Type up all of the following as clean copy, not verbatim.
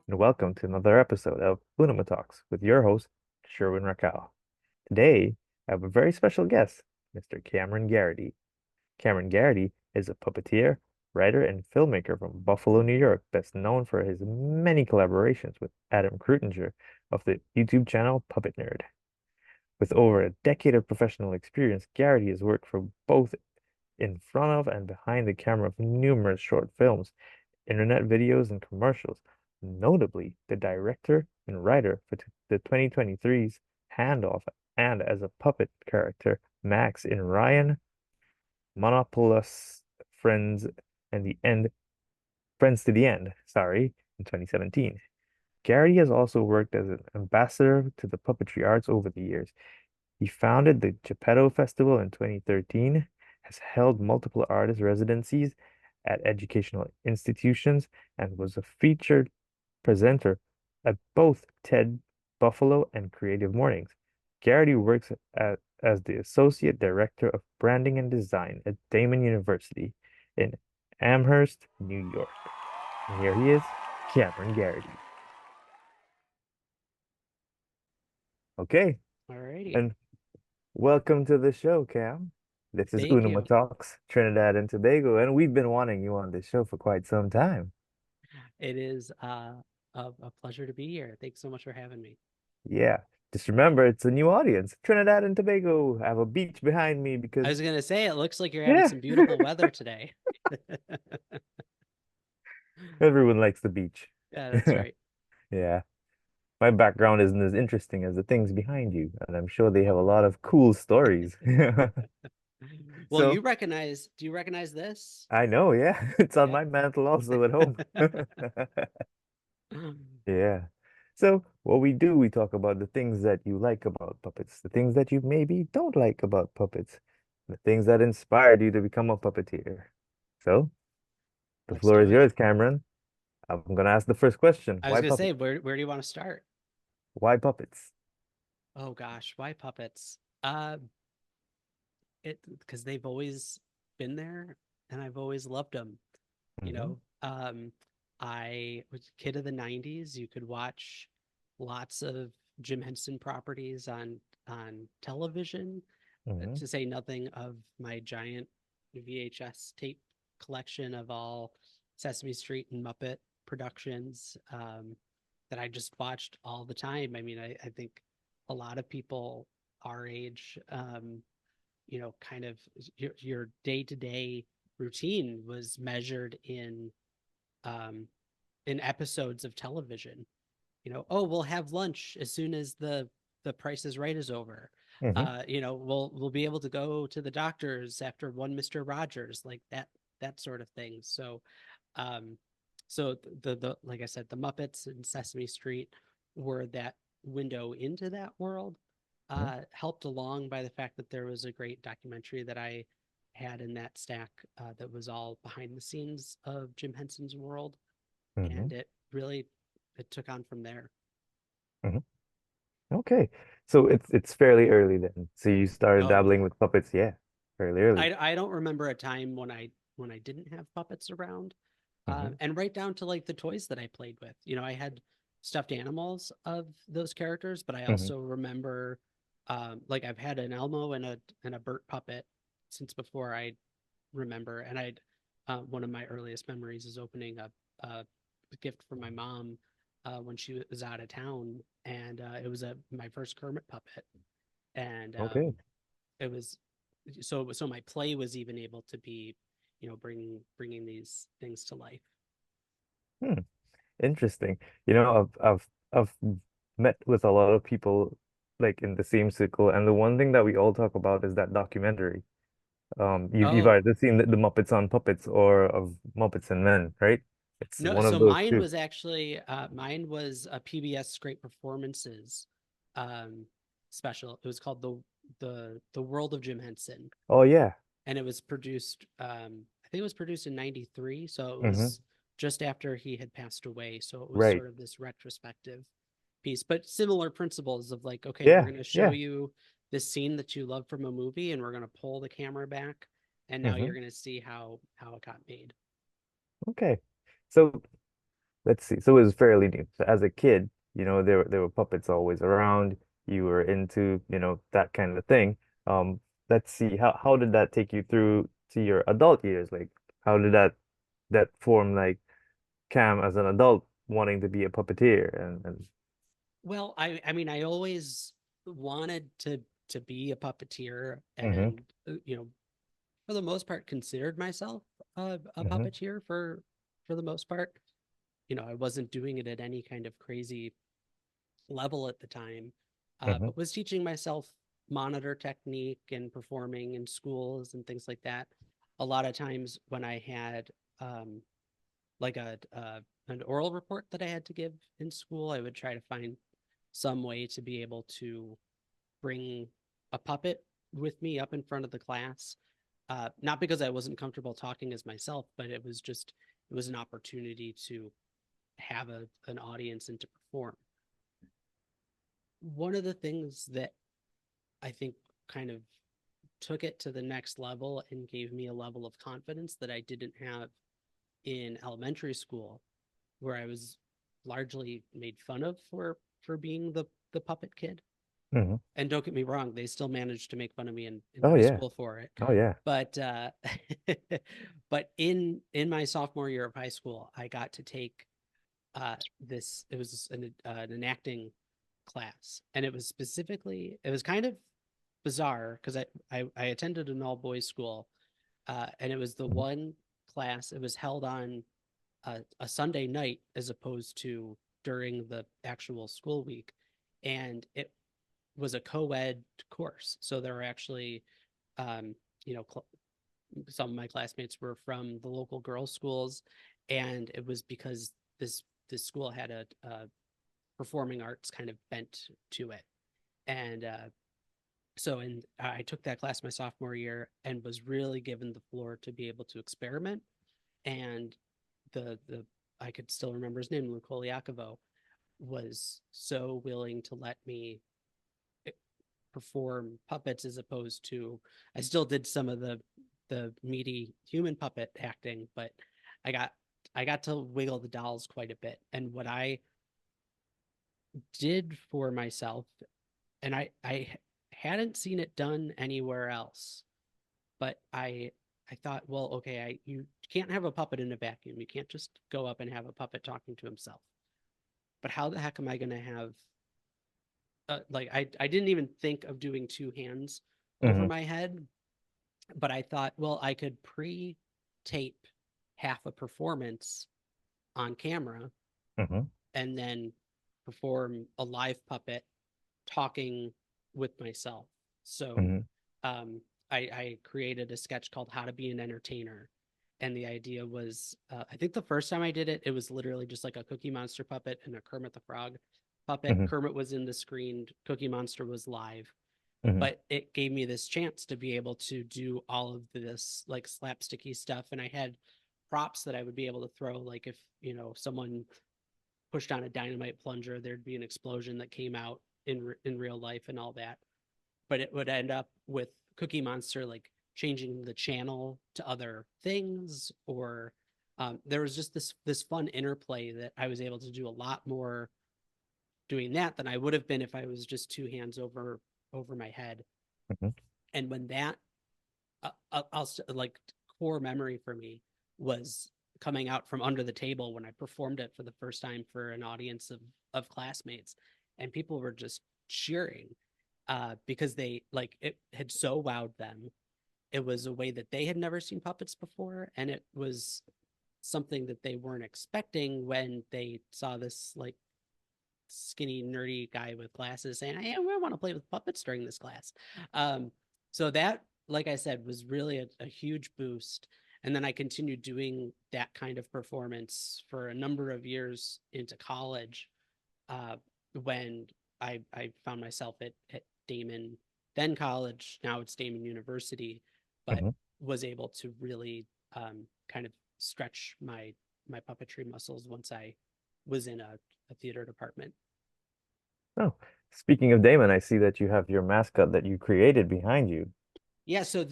and welcome to another episode of Unima Talks with your host, Sherwin Raquel. Today, I have a very special guest, Mr. Cameron Garrity. Cameron Garrity is a puppeteer, writer, and filmmaker from Buffalo, New York, best known for his many collaborations with Adam Kreutinger of the YouTube channel Puppet Nerd. With over a decade of professional experience, Garrity has worked for both in front of and behind the camera of numerous short films, internet videos, and commercials, notably the director and writer for the 2023's Handoff and as a puppet character Max in Ryan Monolopolus Friends and the End Friends to the End, in 2017. Gary has also worked as an ambassador to the puppetry arts over the years. He founded the Geppetto Festival in 2013, has held multiple artist residencies at educational institutions, and was a featured presenter at both TEDxBuffalo and Creative Mornings. Garrity works as the Associate Director of Branding and Design at Damon University in Amherst, New York. And here he is, Cameron Garrity. Okay, Alrighty. and welcome to the show, Cam. This is Thank Unima you. Talks, Trinidad and Tobago, and we've been wanting you on this show for quite some time. It is a pleasure to be here. Thanks so much for having me. Yeah, just remember it's a new audience. Trinidad and Tobago. I have a beach behind me I because, was gonna say it looks like you're having yeah, some beautiful weather today. everyone likes the beach. Yeah, that's right. Yeah, my background isn't as interesting as the things behind you, and I'm sure they have a lot of cool stories. Well, So, do you recognize this? I know, yeah, it's on Yeah. my mantle also at home. Yeah. So what we do, we talk about the things that you like about puppets, the things that you maybe don't like about puppets, the things that inspired you to become a puppeteer. So the Let's floor do is it. yours, Cameron. I'm gonna ask the first question. I was Why gonna say, puppets? where do you want to start? Why puppets? Oh gosh, why puppets? It because they've always been there and I've always loved them. You Hmm. know, I was a kid of the 90s. You could watch lots of Jim Henson properties on television, Hmm. to say nothing of my giant VHS tape collection of all Sesame Street and Muppet productions, that I just watched all the time. I mean, I think a lot of people our age, kind of your day-to-day routine was measured um, in episodes of television. Oh, we'll have lunch as soon as the Price is Right is over. Hmm. We'll be able to go to the doctors after one Mister Rogers, like that sort of thing. Um, so the like I said, the Muppets and Sesame Street were that window into that world. Helped along by the fact that there was a great documentary that I had in that stack, that was all behind the scenes of Jim Henson's world, Hmm. and it took on from there. Hmm. Okay. So it's fairly early then. So you started Oh, dabbling with puppets, yeah, fairly early. I don't remember a time when I didn't have puppets around, Hmm. and right down to like the toys that I played with. I had stuffed animals of those characters, but I Hmm. also remember, like I've had an Elmo and a Bert puppet since before I remember, and I'd one of my earliest memories is opening a gift from my mom, when she was out of town, and it was a my first Kermit puppet, and Okay. it was so my play was even able to be, bringing these things to life. Hmm. Interesting. I've met with a lot of people like in the same circle, and the one thing that we all talk about is that documentary. You've Oh, either seen the Muppets on Puppets or of Muppets and Men, right? It's no, one so of those mine two. was actually, mine was a PBS Great Performances, um, special. It was called the World of Jim Henson, Oh yeah. and it was produced. I think it was produced in '93, so it Hmm. was just after he had passed away. So it was Right. sort of this retrospective piece, but similar principles of like, okay, we're Yeah. going to show Yeah. you this scene that you love from a movie, and we're going to pull the camera back, and now Hmm. you're going to see how it got made. Okay. So let's see. So it was fairly new. So as a kid, there were puppets always around. You were into, that kind of thing. Um, let's see. How did that take you through to your adult years? Like, how did that form like Cam as an adult wanting to be a puppeteer and Well, I mean, I always wanted to be a puppeteer, mm-hmm, and for the most part, considered myself a mm-hmm, puppeteer for the most part. I wasn't doing it at any kind of crazy level at the time, mm-hmm, but was teaching myself monitor technique and performing in schools and things like that. A lot of times when I had like an oral report that I had to give in school, I would try to find some way to be able to bring a puppet with me up in front of the class. Not because I wasn't comfortable talking as myself, but it was an opportunity to have an audience and to perform. One of the things that I think kind of took it to the next level and gave me a level of confidence that I didn't have in elementary school, where I was largely made fun of for being the puppet kid. mm-hmm. And don't get me wrong, they still managed to make fun of me in Oh high yeah. school for it. Oh yeah. But but in my sophomore year of high school, I got to take this. It was an acting class, and it was kind of bizarre because I attended an all boys school, and it was the Mm-hmm, one class. It was held on a Sunday night as opposed to during the actual school week, and it was a co-ed course. So there were actually, um, you know, some of my classmates were from the local girls' schools, and it was because this school had a performing arts kind of bent to it, and I took that class my sophomore year and was really given the floor to be able to experiment. And the I could still remember his name, Luke Holiakovo, was so willing to let me perform puppets as opposed to I still did some of the meaty human puppet acting, but I got I got to wiggle the dolls quite a bit. And what I did for myself, and I hadn't seen it done anywhere else, but I thought, well, okay, I you can't have a puppet in a vacuum. You can't just go up and have a puppet talking to himself. But how the heck am I going to have like I didn't even think of doing two hands over mm-hmm, my head, but I thought, well, I could pre-tape half a performance on camera mm-hmm, and then perform a live puppet talking with myself. So mm-hmm, I created a sketch called How to Be an Entertainer. And the idea was, I think the first time I did it, it was literally just like a Cookie Monster puppet and a Kermit the Frog puppet. mm-hmm, Kermit was in the screen, Cookie Monster was live. mm-hmm. But it gave me this chance to be able to do all of this like slapsticky stuff. And I had props that I would be able to throw, like if, someone pushed on a dynamite plunger, there'd be an explosion that came out in real life and all that. But it would end up with Cookie Monster like changing the channel to other things, or there was just this fun interplay that I was able to do a lot more doing that than I would have been if I was just two hands over my head. Mm-hmm. And when that, I'll like core memory for me was coming out from under the table when I performed it for the first time for an audience of classmates, and people were just cheering because they like it had so wowed them. It was a way that they had never seen puppets before, and it was something that they weren't expecting when they saw this like skinny nerdy guy with glasses saying, "Hey, I want to play with puppets during this class." Um, so that, like I said, was really a huge boost. And then I continued doing that kind of performance for a number of years into college, uh, when I found myself at Damon, then college, now it's Damon University, but Mm-hmm. was able to really kind of stretch my puppetry muscles once I was in a theater department. Oh, speaking of Damon, I see that you have your mascot that you created behind you. Yeah, so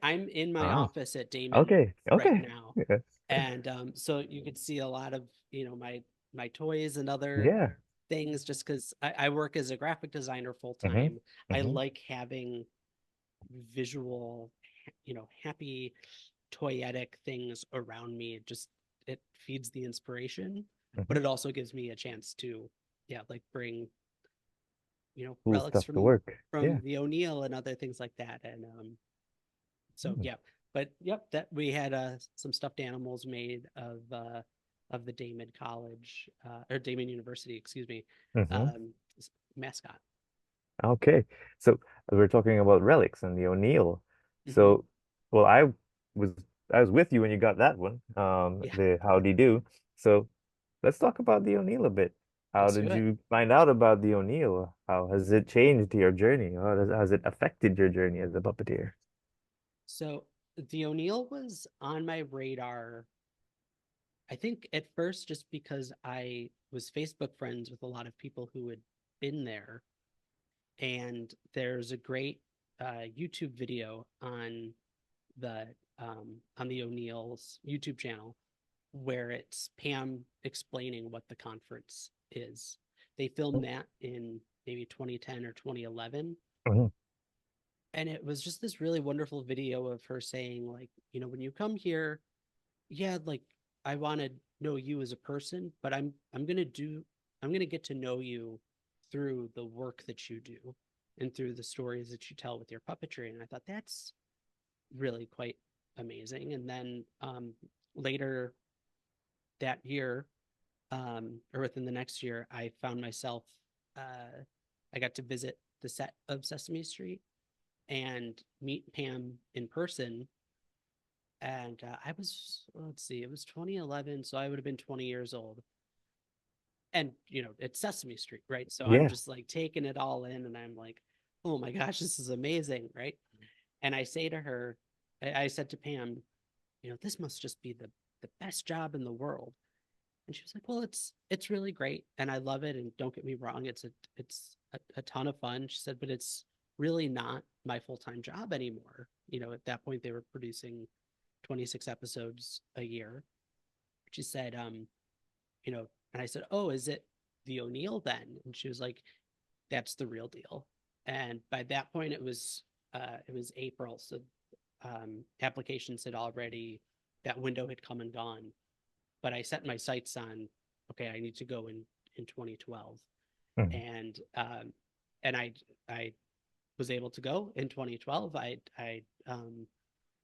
I'm in my Ah, office at Damon okay, right okay. now. Yeah. And so you could see a lot of, my my toys and other Yeah. things just because I work as a graphic designer full Hmm. time. I Hmm. like having visual, happy, toyetic things around me. It feeds the inspiration, but Hmm. it also gives me a chance to, yeah, like bring, Cool relics stuff to work. Yeah. from the O'Neill and other things like that. And so Mm. yeah, but yep, that we had some stuffed animals made of the Damon College or Damon University, excuse me, Hmm. um, mascot. Okay. So we're talking about relics and the O'Neill. Hmm. So, well, was I was with you when you got that one, Yeah, the Howdy Do. So let's talk about the O'Neill a bit. How let's do did it. you find out about the O'Neill? How has it changed your journey? Has it affected your journey as a puppeteer? So the O'Neill was on my radar, I think at first just because I was Facebook friends with a lot of people who had been there. And there's a great YouTube video the on the O'Neill's YouTube channel where it's Pam explaining what the conference is. They filmed that in maybe 2010 or 2011. Mhm. And it was just this really wonderful video of her saying, like, when you come here, yeah, like I want to know you as a person, but I'm gonna get to know you through the work that you do and through the stories that you tell with your puppetry. And I thought that's really quite amazing. And then later that year, or within the next year, I found myself I got to visit the set of Sesame Street and meet Pam in person. And I was, let's see, it was 2011, so I would have been 20 years old. And it's Sesame Street, right? So I'm Yeah. just like taking it all in, and I'm like, oh my gosh, this is amazing, right? And I say to her, I said to Pam, this must just be the best job in the world. And she was like, well, it's really great, and I love it. And don't get me wrong, it's a ton of fun. She said, but it's really not my full time job anymore. At that point, they were producing 26 episodes a year. She said, and I said, oh, is it the O'Neill then? And she was like, that's the real deal. And by that point, it was April, so applications had already that window had come and gone. But I set my sights on, okay, I need to go in 2012, Mhm. and I was able to go in 2012. I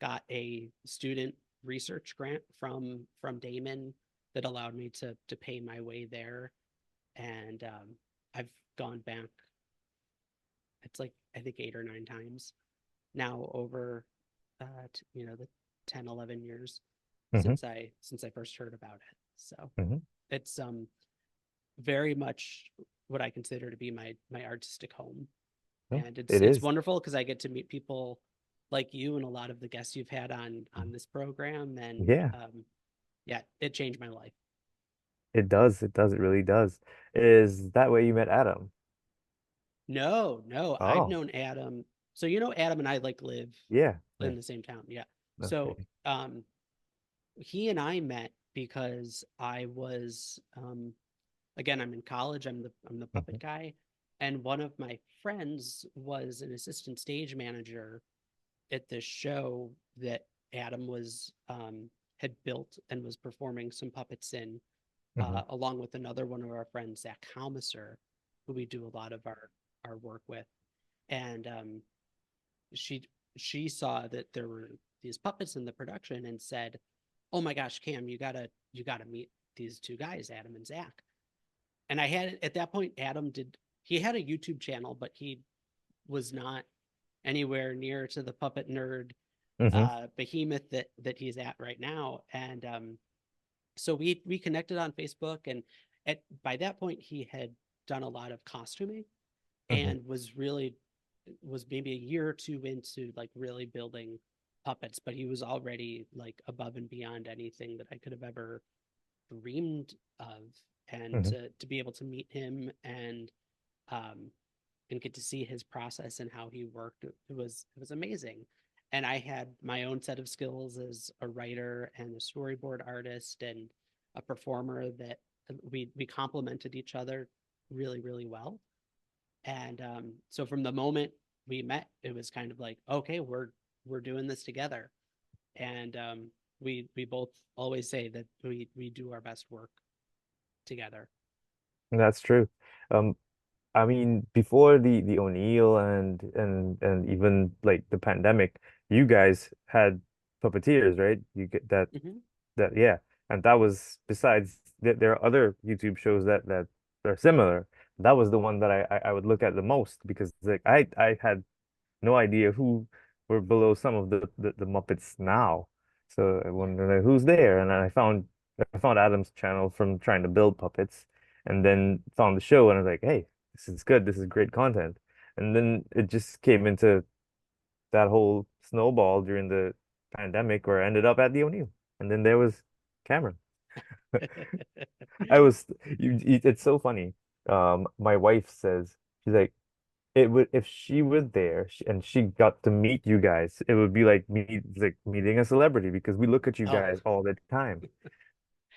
got a student research grant from Damon that allowed me to pay my way there, and I've gone back. It's like I think 8 or 9 times now over the 10, 11 years Hmm. since I first heard about it. So Hmm. it's very much what I consider to be my artistic home. No, And it's it it's is. wonderful because I get to meet people like you and a lot of the guests you've had on Mhm. this program. And Yeah, yeah, it changed my life. it does. It does. It really does. Is that way you met Adam? No, no, I've Oh, known Adam. So Adam and I like live yeah. Yeah. in the same town. Yeah. So Okay. he and I met because I was again, I'm in college. I'm the Hmm. puppet guy, and one of my friends was an assistant stage manager at this show that Adam was had built and was performing some puppets in, Hmm. along with another one of our friends, Zach Halmiser, who we do a lot of our work with. And she she saw that there were these puppets in the production and said, "Oh my gosh, Cam, you gotta meet these two guys, Adam and Zach." And I had at that point, Adam did he had a YouTube channel, but he was not anywhere near to the puppet nerd Hmm. behemoth that he's at right now. And so we connected on Facebook, and by that point he had done a lot of costuming Hmm. and was maybe a year or two into like really building puppets, but he was already like above and beyond anything that I could have ever dreamed of. And Hmm. to be able to meet him um, and get to see his process and how he worked, it was amazing. And I had my own set of skills as a writer and a storyboard artist and a performer that we complemented each other really, really well. And so from the moment we met, it was kind of like, okay, we're doing this together. And we both always say that we do our best work together. That's true. Um, I mean, before the O'Neill and even like the pandemic, you guys had puppeteers, right? You get that Hmm. that yeah, and that was besides there are other YouTube shows that are similar. That was the one that I would look at the most because like I had no idea who were below some of the Muppets now. So I Yeah. wondered like, who's there, and I found Adam's channel from trying to build puppets, and then found the show, and I was like, hey, this is good. This is great content. And then it just came into that whole snowball during the pandemic, where I ended up at the O'Neill, and then there was Cameron. I was it's so funny. My wife says she's like it would if she were there and she got to meet you guys, it would be like meeting a celebrity because we look at you Oh, guys all the time.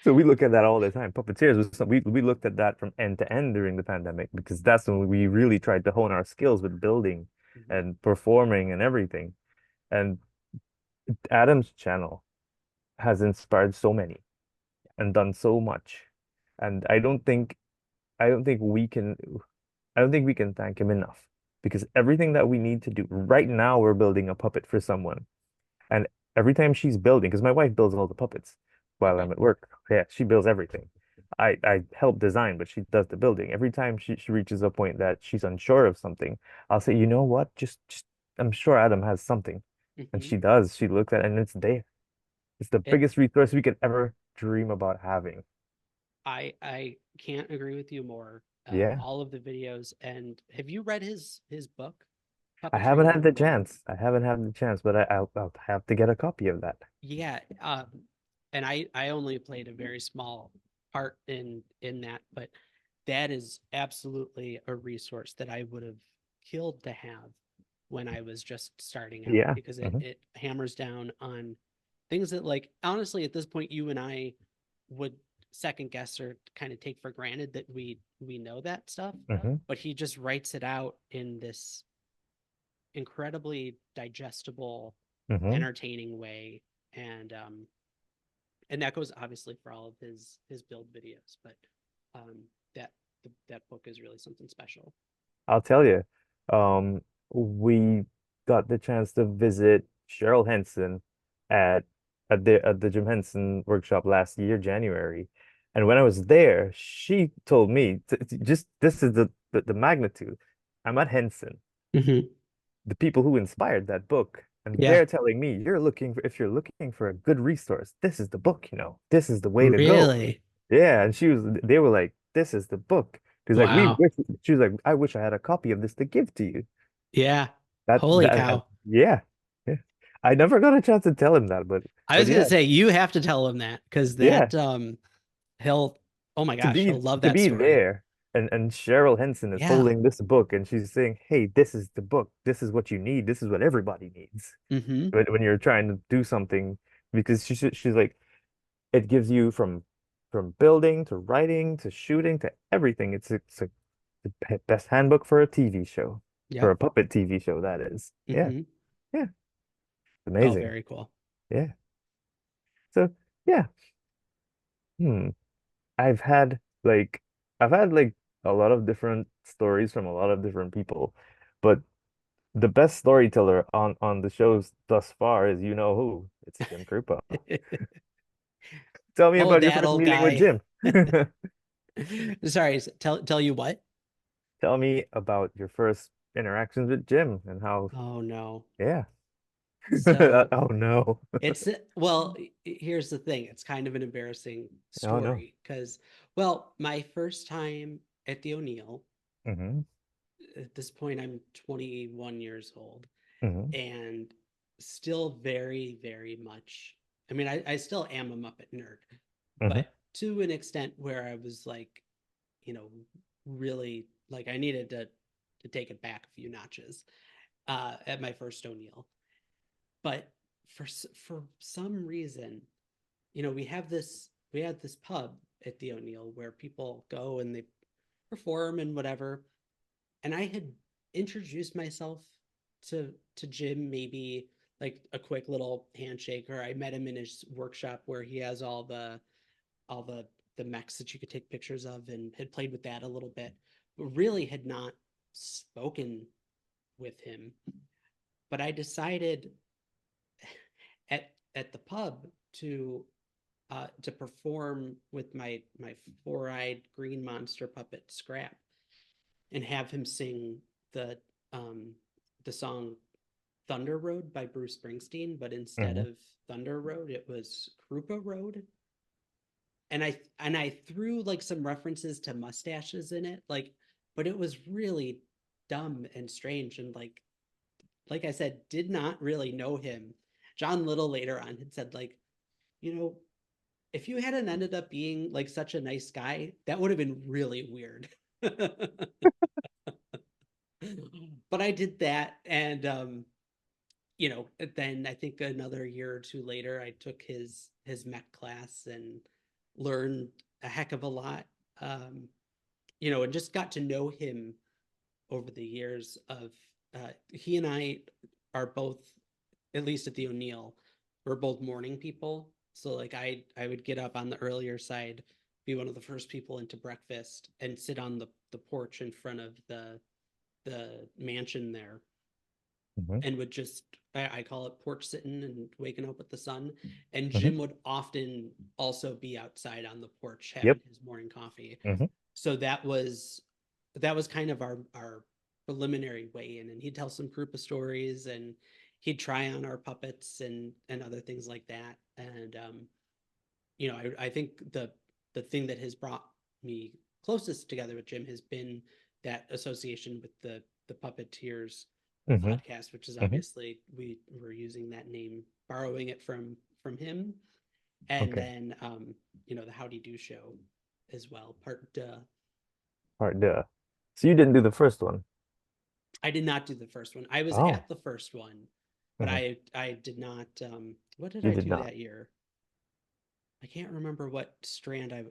So we look at that all the time. Puppeteers was we looked at that from end to end during the pandemic because that's when we really tried to hone our skills with building mhm. and performing and everything. And Adam's channel has inspired so many and done so much. And I don't think we can I don't think we can thank him enough because everything that we need to do right now, we're building a puppet for someone. And every time she's building, because my wife builds all the puppets while Okay. I'm at work. Yeah, she builds everything. I help design, but she does the building. Every time she reaches a point that she's unsure of something, I'll say, you know what? Just I'm sure Adam has something. And Hmm. she does. She looks at it and it's there. It's the It biggest resource we could ever dream about having. I can't agree with you more. Yeah. All of the videos, and have you read his book, I Puppetry haven't had the 101? chance. I haven't had the chance, but I'll have to get a copy of that. Yeah, and I only played a very small part in that, but that is absolutely a resource that I would have killed to have when I was just starting out, Yeah. because Hmm. it hammers down on things that, like, honestly at this point you and I would second guess or kind of take for granted that we know that stuff, Hmm. but he just writes it out in this incredibly digestible, Hmm. entertaining way. And that goes obviously for all of his build videos, but um that that book is really something special. I'll tell you, we got the chance to visit Cheryl Henson at at the Jim Henson workshop last year, January. And when I was there, she told me just this is the magnitude. I'm at Henson, Hmm. the people who inspired that book, and Yeah. they're telling me you're looking for if you're looking for a good resource, this is the book, you know, this is the way to go. Really? Yeah, and they were like, this is the book. Because like Wow. she was like, I wish I had a copy of this to give to you. Yeah. That Holy that and cow. yeah, yeah. I never got a chance to tell him that, I but was yeah, gonna say you have to tell him that, because yeah. that he'll, oh my To gosh, be he'll love to that be story. there and Cheryl Henson is Yeah. holding this book and she's saying, hey, this is the book. This is what you need. This is what everybody needs Hmm. when you're trying to do something because she's like it gives you from building to writing to shooting to everything. It's a the best handbook for a TV show, for Yep. a puppet TV show, that is. Yeah, Hmm. yeah, Oh, amazing. very cool. Yeah. So yeah, hmm. I've had like I've had like a lot of different stories from a lot of different people, but the best storyteller on the shows thus far is you know who. It's Jim Krupa. Tell me Oh, about your that first old meeting with guy. Jim. Sorry, tell you what? Tell me about your first interactions with Jim and how, Oh no. yeah. So Oh no. it's, well, here's the thing. It's kind of an embarrassing Oh no. story because, well, my first time at the O'Neill, Hmm. at this point I'm 21 years old, Hmm. and still very, very much. I mean, I still am a Muppet nerd, Hmm. but to an extent where I was like, you know, really like I needed to take it back a few notches at my first O'Neill. But for some reason, we had this pub at the O'Neill where people go and they perform and whatever. And I had introduced myself to Jim, maybe like a quick little handshake, or I met him in his workshop where he has all the mechs that you could take pictures of, and had played with that a little bit, but really had not spoken with him. But I decided at the pub to perform with my four-eyed green monster puppet Scrap, and have him sing the song Thunder Road by Bruce Springsteen, but instead Hmm. of Thunder Road, it was Krupa Road. And I threw like some references to mustaches in it, like, but it was really dumb and strange, and like I said, did not really know him. John Little later on had said, like, you know, if you hadn't ended up being like such a nice guy, that would have been really weird. But I did that, and then I think another year or two later, I took his mech class and learned a heck of a lot. Um, and just got to know him over the years of he and I are both, at least at the O'Neill, we're both morning people. So like I would get up on the earlier side, be one of the first people into breakfast, and sit on the porch in front of the mansion there, Hmm. and would just, I call it porch sitting and waking up with the sun. And Hmm. Jim would often also be outside on the porch having Yep. his morning coffee. Hmm. So that was kind of our preliminary way in, and he'd tell some group of stories, and he'd try on our puppets and other things like that. And I think the thing that has brought me closest together with Jim has been that association with the puppeteers Hmm. podcast, which is Hmm. obviously we were using that name, borrowing it from him. And Okay. then the Howdy Do show as well, part duh. All right, duh. So you didn't do the first one. I did not do the first one. I was Oh. at the first one, but Hmm. I did not. What did You I did do not. that year? I can't remember what strand I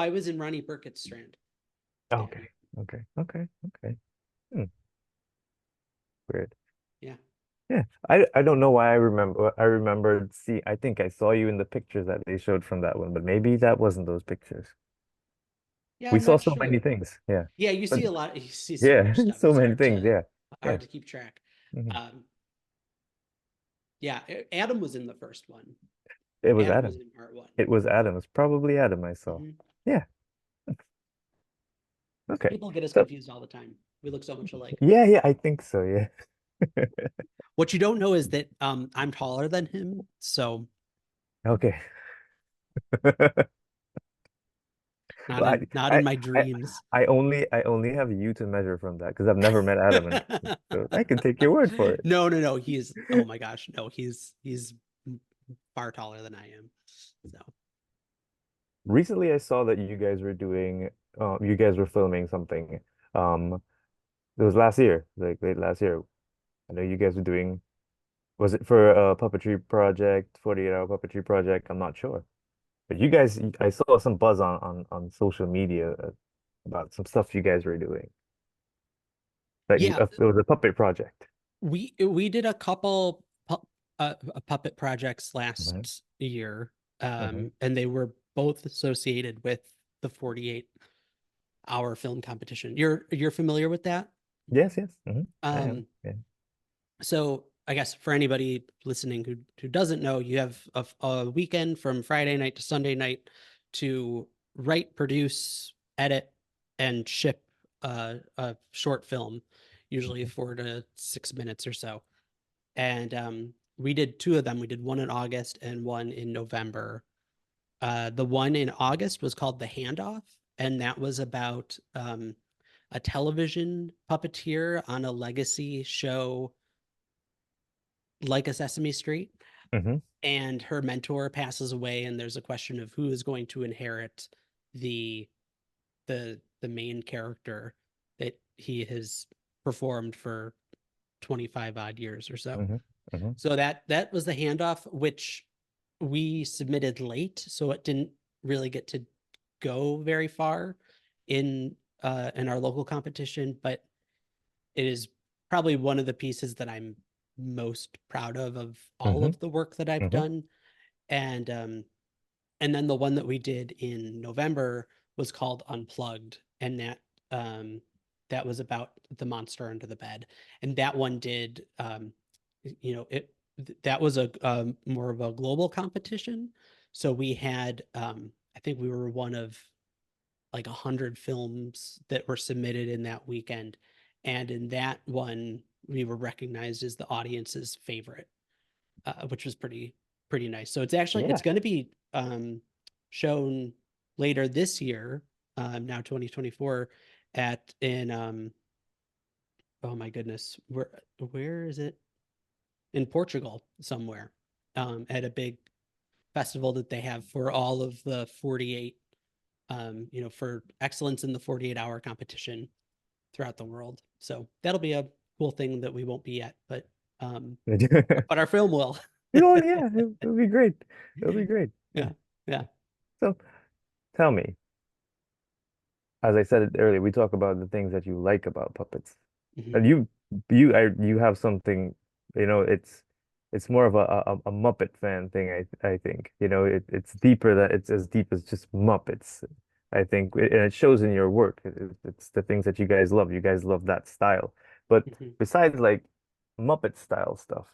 was in Ronnie Burkett's strand that Okay. year. Okay. Okay. Okay. Hmm. Weird. Yeah. Yeah. I don't know why I remember. I remembered. See, I think I saw you in the pictures that they showed from that one, but maybe that wasn't those pictures. Yeah, We I'm saw not so many sure. things. Yeah. Yeah, But you see so yeah, much stuff. so It's many hard things. to Yeah. Yeah. hard to keep track. Hmm. Um, yeah, Adam was in the first one. It was Adam was Adam. in part one. It was Adam. It's probably Adam I saw. Mhm. Yeah. Okay. People get us So confused all the time. We look so much alike. yeah, yeah, I think so. Yeah. What you don't know is that I'm taller than him, so Okay. not Well, in not in my dreams. I only have you to measure from that because I've never met Adam in person. So I can take your word for it. No, no, no. He's, oh my gosh, no, he's far taller than I am. So Recently, I saw that you guys were filming something. It was last year, like late last year. I know you guys were doing, was it for a puppetry project, 48-hour puppetry project? I'm not sure. But you guys, I saw some buzz on social media about some stuff you guys were doing. yeah, It was a puppet project. we did a couple puppet projects Hmm. last year, Hmm. and they were both associated with the 48-hour film competition. You're familiar with that? Yes, yes. I am. Um, Yeah. so I guess for anybody listening who doesn't know, you have a weekend from Friday night to Sunday night to write, produce, edit, and ship a short film, usually Mhm. 4 to 6 minutes or so. And we did two of them. We did one in August and one in November. The one in August was called The Handoff, and that was about a television puppeteer on a legacy show like a Sesame Street, Mhm. and her mentor passes away, and there's a question of who is going to inherit the the main character that he has performed for 25 odd years or so. Mhm. Mhm. So that was the handoff, which we submitted late, so it didn't really get to go very far in our local competition, but it is probably one of the pieces that I'm most proud of all Mm-hmm. of the work that I've Mm-hmm. done. And and then the one that we did in November was called Unplugged, and that was about the monster under the bed. And that one did you know it that was a more of a global competition. So we had I think we were one of like 100 films that were submitted in that weekend, and in that one we were recognized as the audience's favorite, which was pretty nice. So it's Yeah. going to be shown later this year, now 2024, at in oh my goodness, where is it? In Portugal somewhere, at a big festival that they have for all of the 48, for excellence in the 48-hour competition throughout the world. So that'll be a cool thing that we won't be at, but our film will. Oh yeah, it'll be great. It'll be great. Yeah. Yeah, yeah. So tell me, as I said it earlier, we talk about the things that you like about puppets. Mhm. And you have something, it's more of a Muppet fan thing, I think. It's deeper that it's as deep as just Muppets, I think, and it shows in your work. It's the things that you guys love. You guys love that style. But Mhm. besides like Muppet style stuff,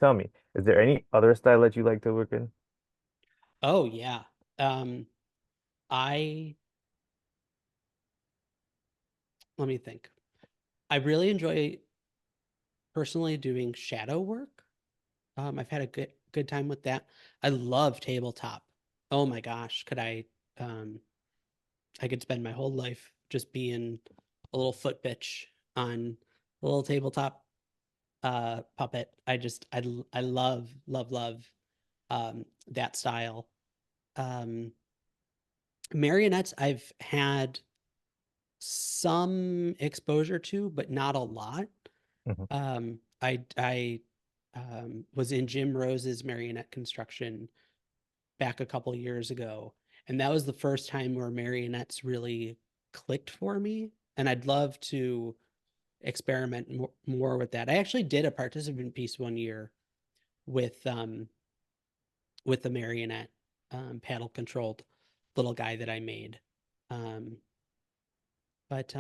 tell me, is there any other style that you like to work in? Oh yeah. Um, I Let me think. I really enjoy personally doing shadow work. I've had a good time with that. I love tabletop. Oh my gosh, um I could spend my whole life just being a little foot bitch on a little tabletop puppet. I love that style. Um Marionettes I've had some exposure to, but not a lot. Hmm. I was in Jim Rose's marionette construction back a couple years ago, and that was the first time where marionettes really clicked for me. And I'd love to experiment more with that. I actually did a participant piece one year with with the marionette paddle controlled little guy that I made. Um, but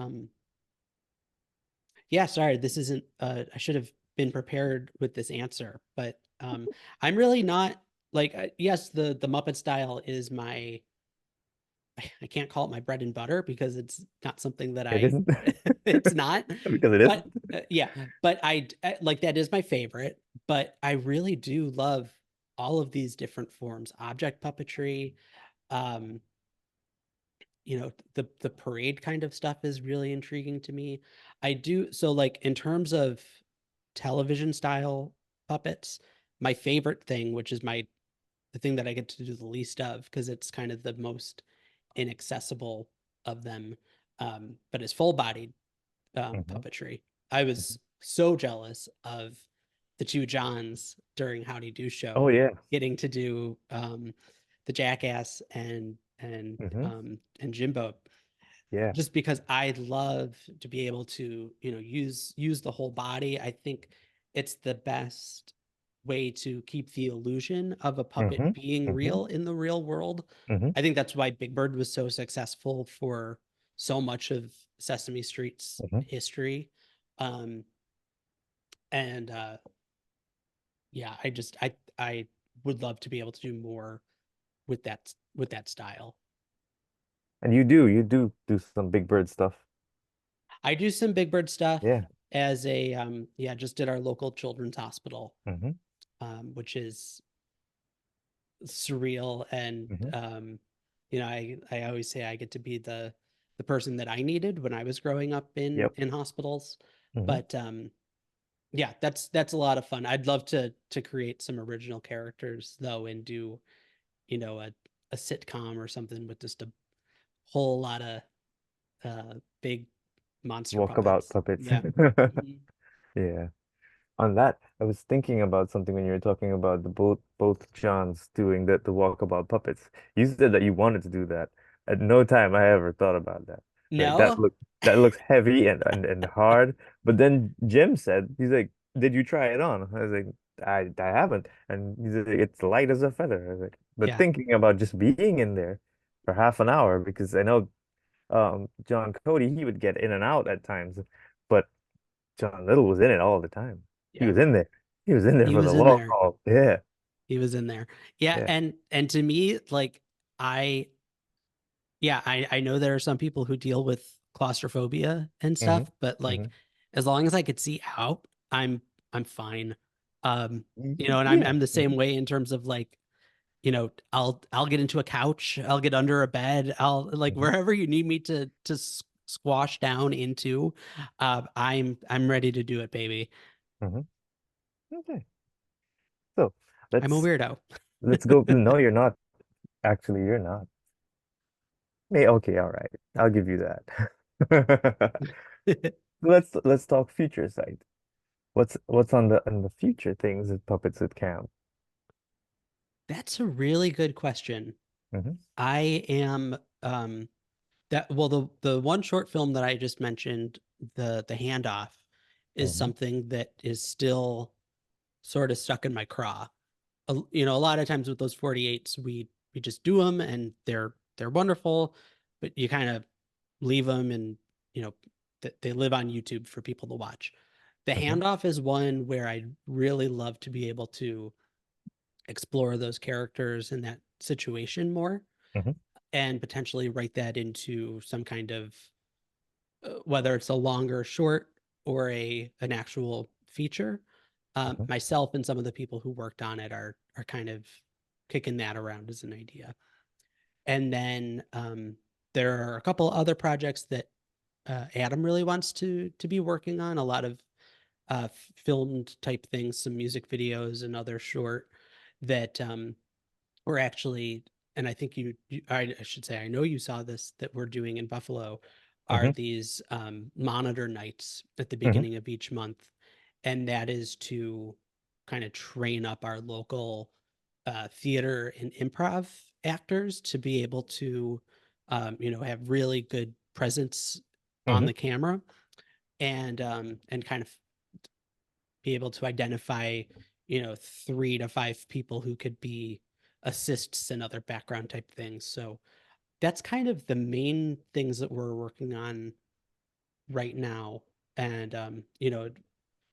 yeah, sorry, this isn't I should have been prepared with this answer, but I'm really not like yes, the Muppet style is my I can't call it my bread and butter because it's not something that It I isn't it's not. because it But isn't. yeah, but like that is my favorite, but I really do love all of these different forms. Object puppetry, um the parade kind of stuff is really intriguing to me. I do so like in terms of television style puppets, my favorite thing, which is the thing that I get to do the least of because it's kind of the most inaccessible of them, but is full bodied Hmm. puppetry. I was so jealous of the two Johns during Howdy Do Oh Show yeah. getting to do the Jackass Hmm. and Jimbo, Yeah. just because I love to be able to, use the whole body. I think it's the best way to keep the illusion of a Hmm. puppet being Hmm. real in the real world. Hmm. I think that's why Big Bird was so successful for so much of Sesame Street's Hmm. history. Um, and yeah, I would love to be able to do more with that style. And you do some Big Bird stuff. I do some Big Bird stuff Yeah. as a yeah, just at our local children's hospital, Hmm. which is surreal. And Hmm. I always say I get to be the person that I needed when I was growing up Yep. in hospitals. Hmm. But yeah, that's a lot of fun. I'd love to create some original characters though, and do, a sitcom or something with just a whole lot of big monster Walkabout puppets. puppets. Yeah. Mhm. Yeah. On that, I was thinking about something when you were talking about the both Johns doing the walkabout puppets. You said that you wanted to do that. At no time I ever thought about that. Like No? that looks heavy and hard. But then Jim said, he's like, "Did you try it on?" I was like, I haven't." And he's like, "It's light as a feather." I was like, but Yeah. thinking about just being in there for half an hour, because I know John Cody, he would get in and out at times, but John Little was in it all the time. He Yeah. was in there. He was in there He for the was in long there. haul. Yeah. He was in there. Yeah, Yeah. and to me, like I yeah, I know there are some people who deal with claustrophobia and Hmm. stuff, but like Hmm. as long as I could see out, I'm fine. And I'm Yeah. the same way in terms of like, I'll get into a couch, I'll get under a bed, I'll like Hmm. wherever you need me to squash down into, I'm ready to do it, baby. Hmm. Okay. So I'm a let's weirdo. let's go. No, you're not. Actually, you're not. Hey, okay, all right. I'll give you that. Let's talk future side. What's on the future things at Puppets at Camp? That's a really good question. Hmm. I am that well the one short film that I just mentioned, the handoff, is Hmm. something that is still sort of stuck in my craw. A lot of times with those 48s, we just do them and they're wonderful, but you kind of leave them and you know they live on YouTube for people to watch. The Hmm. handoff is one where I'd really love to be able to explore those characters in that situation more Hmm. and potentially write that into some kind of whether it's a longer short or a an actual feature. Hmm. Myself and some of the people who worked on it are kind of kicking that around as an idea. And then there are a couple other projects that Adam really wants to be working on. A lot of filmed type things, some music videos and other short that we're actually, and I think I should say, I know you saw this, that we're doing in Buffalo are Hmm. these monitor nights at the Hmm. beginning of each month. And that is to kind of train up our local theater and improv actors to be able to, have really good presence on Hmm. the camera and kind of be able to identify, 3 to 5 people who could be assists and other background type things. So that's kind of the main things that we're working on right now. And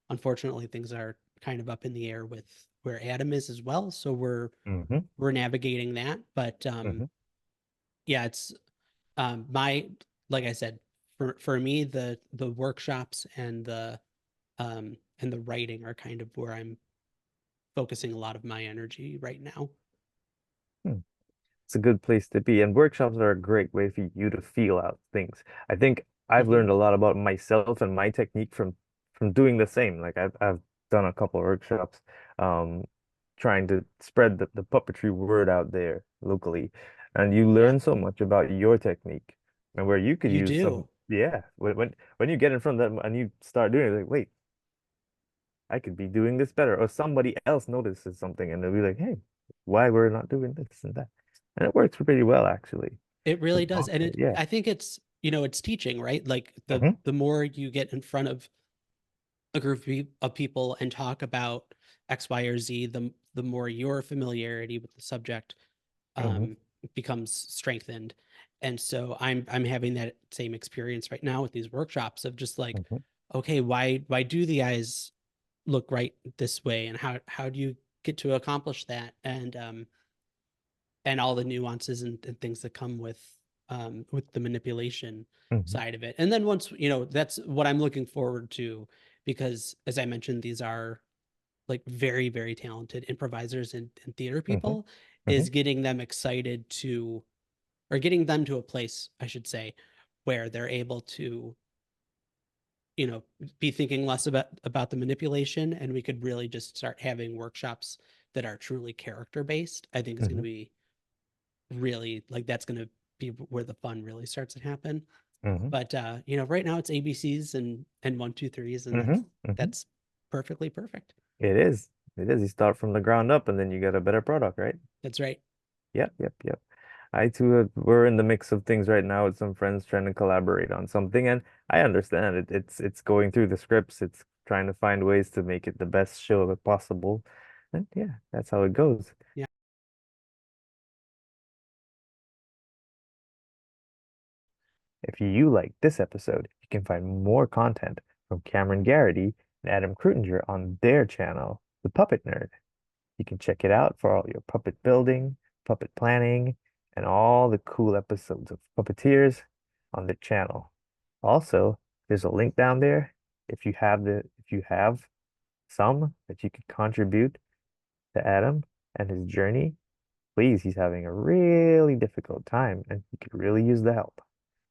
unfortunately things are kind of up in the air with where Adam is as well. So Hmm. we're navigating that. But Hmm. yeah, it's my like I said, for me the workshops and the writing are kind of where I'm focusing a lot of my energy right now. It's a good place to be. And workshops are a great way for you to feel out things. I think I've Hmm. learned a lot about myself and my technique from doing the same. Like I've done a couple of workshops, um, trying to spread the puppetry word out there locally. And you Yeah, learn so much about your technique and where you could you use some, do. yeah, when you get in front of them and you start doing it, like, wait, I could be doing this better. Or somebody else notices something and they'll be like, hey, why we're not doing this and that. And it works pretty well actually. It For really the does. most And part, yeah. I think it's teaching, right? Like Hmm. the more you get in front of a group of people and talk about X, Y, or Z, the more your familiarity with the subject Hmm. um, becomes strengthened. And so I'm having that same experience right now with these workshops of just like, Hmm. okay, why do the eyes look right this way, and how do you get to accomplish that? And all the nuances and things that come with the manipulation Hmm. side of it. And then once that's what I'm looking forward to, because as I mentioned, these are like very very talented improvisers and theater Hmm. people, Hmm. is getting them excited to, or getting them to a place, I should say, where they're able to you know be thinking less about the manipulation, and we could really just start having workshops that are truly character based. I think is going to Hmm. be really, like, that's going to be where the fun really starts to happen. Hmm. But right now it's ABCs and 1 2 3s, and Hmm. that's Hmm. that's perfectly perfect. It is. It is. You start from the ground up and then you get a better product, right? That's right. Yep, yep, yep. I too we're in the mix of things right now with some friends trying to collaborate on something, and I understand it. It's going through the scripts. It's trying to find ways to make it the best show possible, and yeah, that's how it goes. Yeah. If you like this episode, you can find more content from Cameron Garrity and Adam Kreutinger on their channel, The Puppet Nerd. You can check it out for all your puppet building, puppet planning, and all the cool episodes of Puppeteers on the channel. Also, there's a link down there if you have some that you could contribute to Adam and his journey. Please, he's having a really difficult time and he could really use the help.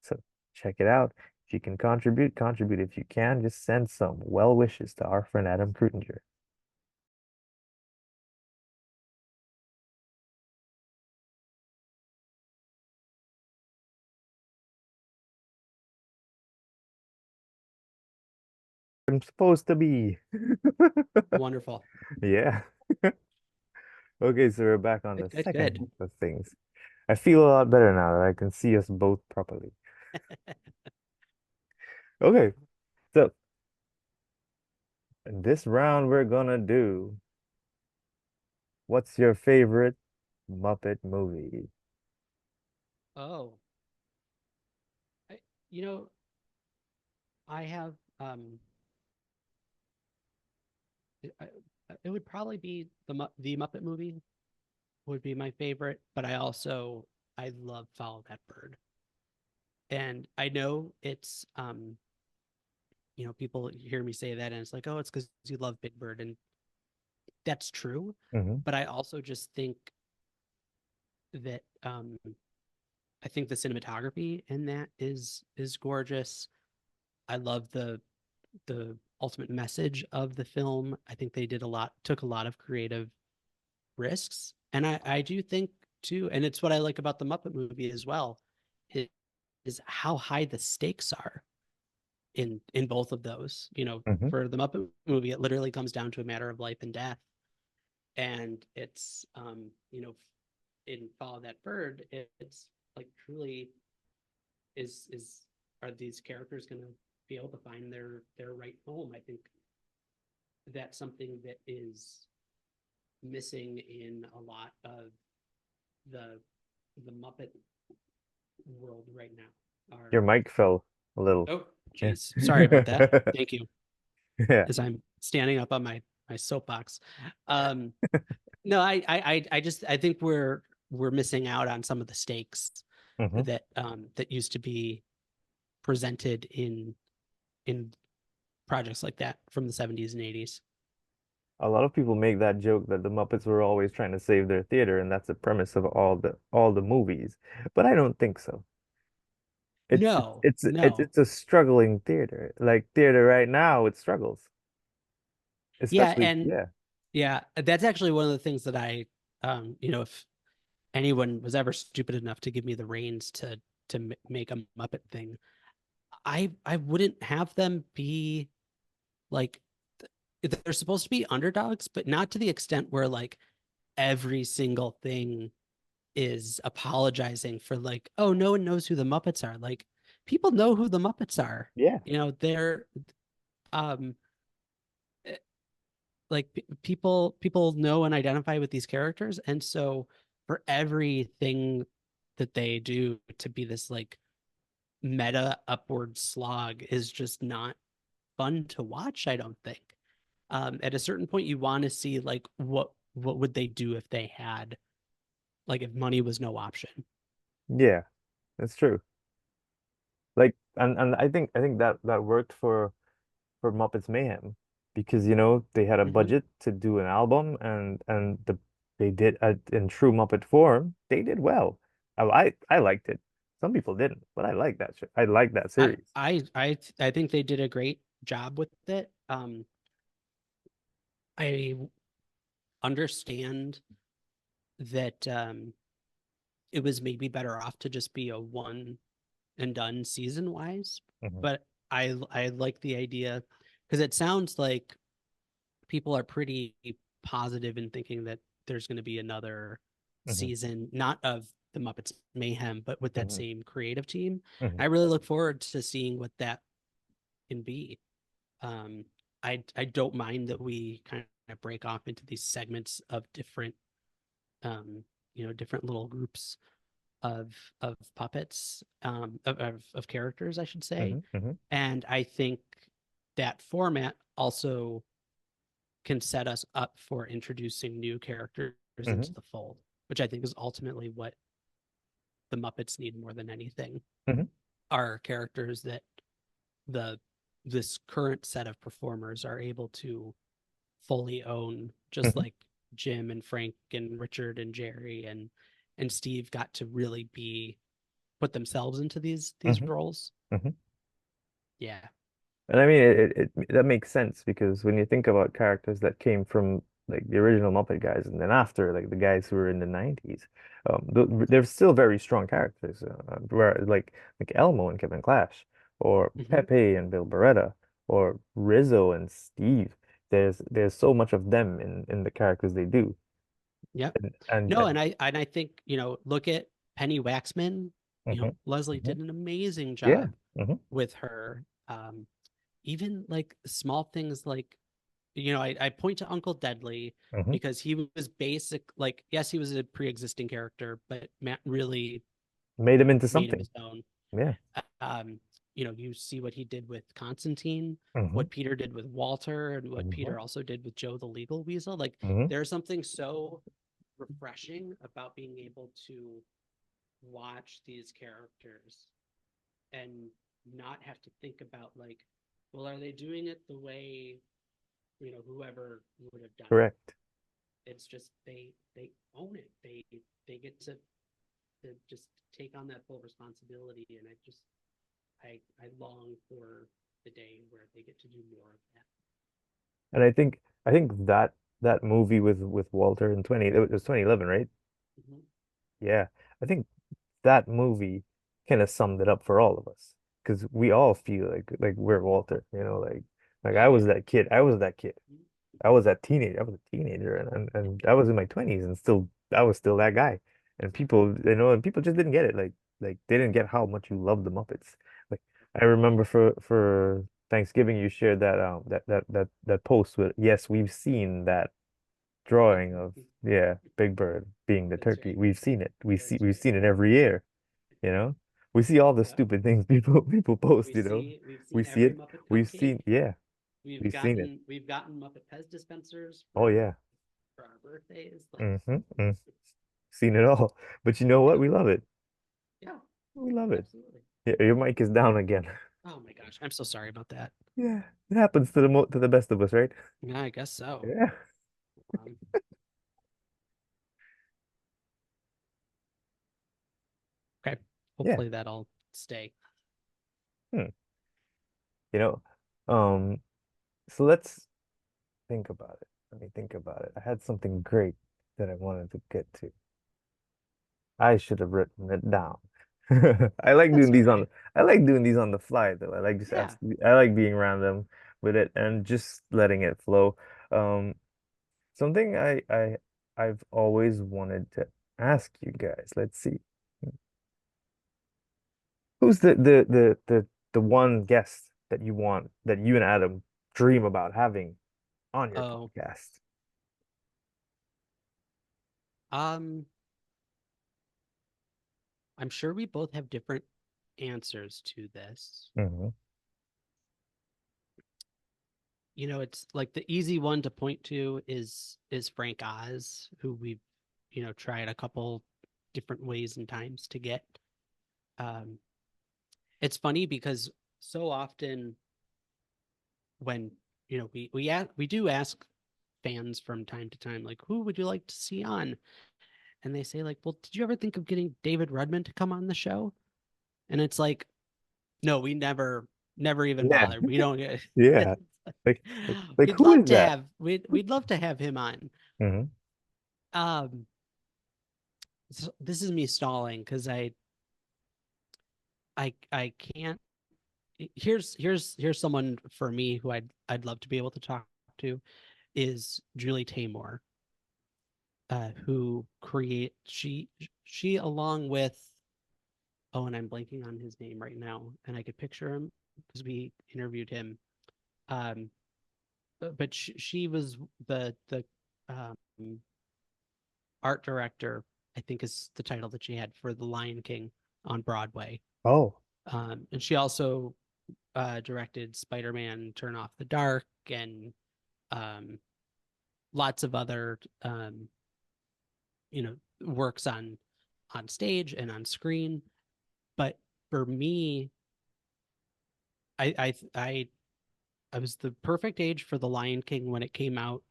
So check it out. If you can contribute, contribute. If you can, just send some well wishes to our friend Adam Kreutinger. I'm supposed to be. Wonderful. Yeah. Okay, so we're back on Good, the good, second good. half of things. I feel a lot better now that I can see us both properly. Okay, so in this round we're gonna do what's your favorite Muppet movie? Oh, I, you know, I have I, it would probably be the Muppet movie would be my favorite, but I love Follow That Bird. And I know it's people hear me say that and it's like, oh, it's because you love Big Bird, and that's true. Hmm. But I also just think that I think the cinematography in that is gorgeous. I love the ultimate message of the film. I think they took a lot of creative risks. And I do think too, and it's what I like about the Muppet movie as well, is how high the stakes are in both of those. Hmm. For the Muppet movie, it literally comes down to a matter of life and death. And it's in Follow That Bird, it's like truly is are these characters gonna be able to find their right home? I think that's something that is missing in a lot of the the Muppet world right now. Your Are mic fell a little. Oh, Yeah. geez, sorry about that. Thank you. Yeah. As I'm standing up on my soapbox. Um, no, I think we're missing out on some of the stakes Hmm. that used to be presented in projects like that from the 70s and 80s. A lot of people make that joke that the Muppets were always trying to save their theater, and that's the premise of all the movies. But I don't think so. It's it's No, it's it's, no. it's a struggling theater. Like theater right now, it struggles. Yeah, Especially, and yeah. yeah, that's actually one of the things that if anyone was ever stupid enough to give me the reins to make a Muppet thing, I wouldn't have them be like they're supposed to be underdogs, but not to the extent where like every single thing is apologizing for like, oh, no one knows who the Muppets are. Like people know who the Muppets are. Yeah. They're um eh, like people know and identify with these characters, and so for everything that they do to be this like meta upward slog is just not fun to watch, I don't think. At a certain point you want to see like what would they do if they had like if money was no option. Yeah, that's true. Like and I think that worked for Muppets Mayhem because they had a Mm-hmm. budget to do an album and they did in true Muppet form. They did well. I liked it. Some people didn't, but I like that shit. I like that I series. I think they did a great job with it. I understand that it was maybe better off to just be a one and done season wise, Hmm. but I like the idea because it sounds like people are pretty positive in thinking that there's going to be another Hmm. season, not of the Muppets Mayhem, but with that Hmm. same creative team. Hmm. I really look forward to seeing what that can be. Um, I don't mind that we kind of break off into these segments of different um, different little groups of puppets, of characters, I should say. Hmm. Hmm. And I think that format also can set us up for introducing new characters into Hmm. the fold, which I think is ultimately what the Muppets need more than anything, Hmm. are characters that the this current set of performers are able to fully own, just Hmm. like Jim and Frank and Richard and Jerry and Steve got to really be put themselves into these Hmm. roles. Hmm. Yeah. And I mean, that makes sense because when you think about characters that came from like the original Muppet guys, and then after like the guys who were in the 90s, they're still very strong characters. Where like Elmo and Kevin Clash, or Hmm. Pepe and Bill Beretta, or Rizzo and Steve. There's so much of them in the characters they do, Yep. No, and and I think, look at Penny Waxman. hmm. Leslie Hmm. did an amazing Yeah. job Hmm. with her. Even like small things like, I point to Uncle Deadly Hmm. because he was basic, like, yes, he was a pre-existing character, but Matt really Made him into made him something. his own. Yeah. Um, you see what he did with Constantine, Hmm. what Peter did with Walter, and what Hmm. Peter also did with Joe the Legal Weasel. Like, Hmm. there's something so refreshing about being able to watch these characters and not have to think about, like, well, are they doing it the way, whoever would have done it? Correct. It's just they own it. They get to just take on that full responsibility, and I long for the day where they get to do more of that. And I think that movie with Walter in 20 it was 2011, right? Mm-hmm. Yeah. I think that movie kind of summed it up for all of us because we all feel like we're Walter, like Oh I was yeah. that kid. I was that kid. Mhm. I was that teenager. I was a teenager and I was in my 20s and still I was still that guy. And people, and people just didn't get it. Like they didn't get how much you love the Muppets. Like I remember for Thanksgiving you shared that post with, yes, we've seen that drawing of, yeah, Big Bird being the That's turkey. right. We've seen it. That's We've right. seen it every year, you know. We see all the Yep. stupid things people post, We've We seen see every it. Muppet We've cupcake. seen, yeah, We've we've seen it. gotten Muppet Pez dispensers Oh yeah. for our birthdays. Like, Hmm. Mm. Seen it all. But you know what? yeah, We love it. yeah, We love it. absolutely. Yeah, your mic is down again. Oh my gosh, I'm so sorry about that. Yeah, it happens to the best of us, right? Yeah, I guess so. Yeah. Um, okay, Yeah. hopefully that'll stay. Hmm. You know, um, so let's think about it. Let me think about it. I had something great that I wanted to get to. I should have written it down. I like That's doing all these right. I like doing these on the fly though. I like just Yeah. ask, I like being random with it and just letting it flow. Um, something I've always wanted to ask you guys. Let's see. Who's the one guest that you want that you and Adam dream about having on your Oh, podcast? um, I'm sure we both have different answers to this. Hmm. It's like the easy one to point to is Frank Oz, who we've, tried a couple different ways and times to get. Um, it's funny because so often when, we do ask fans from time to time, like, who would you like to see on? And they say, like, well, did you ever think of getting David Rudman to come on the show? And it's like, no, we never even Yeah, bothered. We don't get yeah. Like, like we'd who love is to that? have we'd love to have him on. Hmm. Um, so this is me stalling because I can't. Here's someone for me who I'd love to be able to talk to is Julie Taymor. who create she along with, oh, and I'm blanking on his name right now, and I could picture him because we interviewed him. Um, but she was the um, art director, I think is the title that she had for The Lion King on Broadway. Oh. And she also directed Spider-Man Turn Off the Dark and um, lots of other works on stage and on screen. But for me, I I I, I was the perfect age for The Lion King when it came out.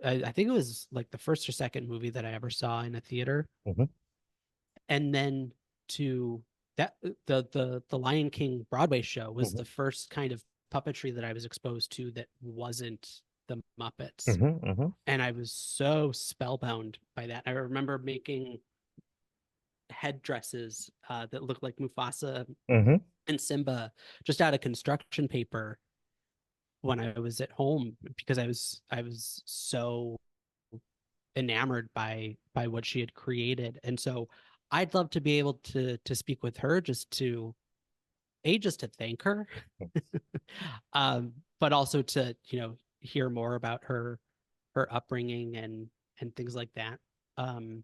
I think it was like the first or second movie that I ever saw in a theater, Hmm. and then to that the Lion King Broadway show was Hmm. the first kind of puppetry that I was exposed to that wasn't the Muppets, Hmm. Hmm. and I was so spellbound by that. I remember making headdresses that looked like Mufasa Hmm. and Simba just out of construction paper when I was at home because I was so enamored by what she had created. And so I'd love to be able to speak with her just to just to thank her, but also to hear more about her upbringing and things like that. Um,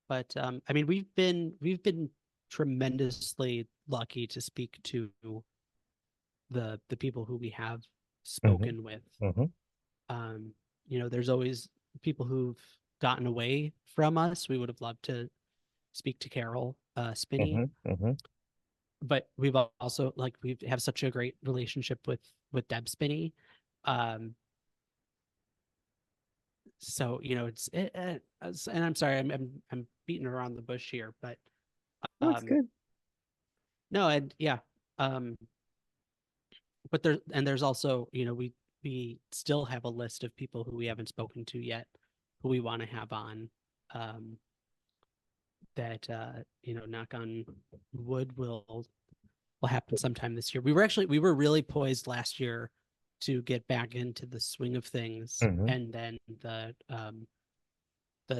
but I mean, we've been tremendously lucky to speak to the people who we have Hmm. spoken with. Hmm. Um, there's always people who've gotten away from us. We would have loved to speak to Carol Spinney, Hmm. Hmm. but we've also like we have such a great relationship with Deb Spinney. Um, so and I'm sorry, I'm beating around the bush here, but That's um, good. no, and yeah, um, but there's also we still have a list of people who we haven't spoken to yet, who we want to have on. Um, that knock on wood will happen sometime this year. We were really poised last year to get back into the swing of things, Hmm. and then the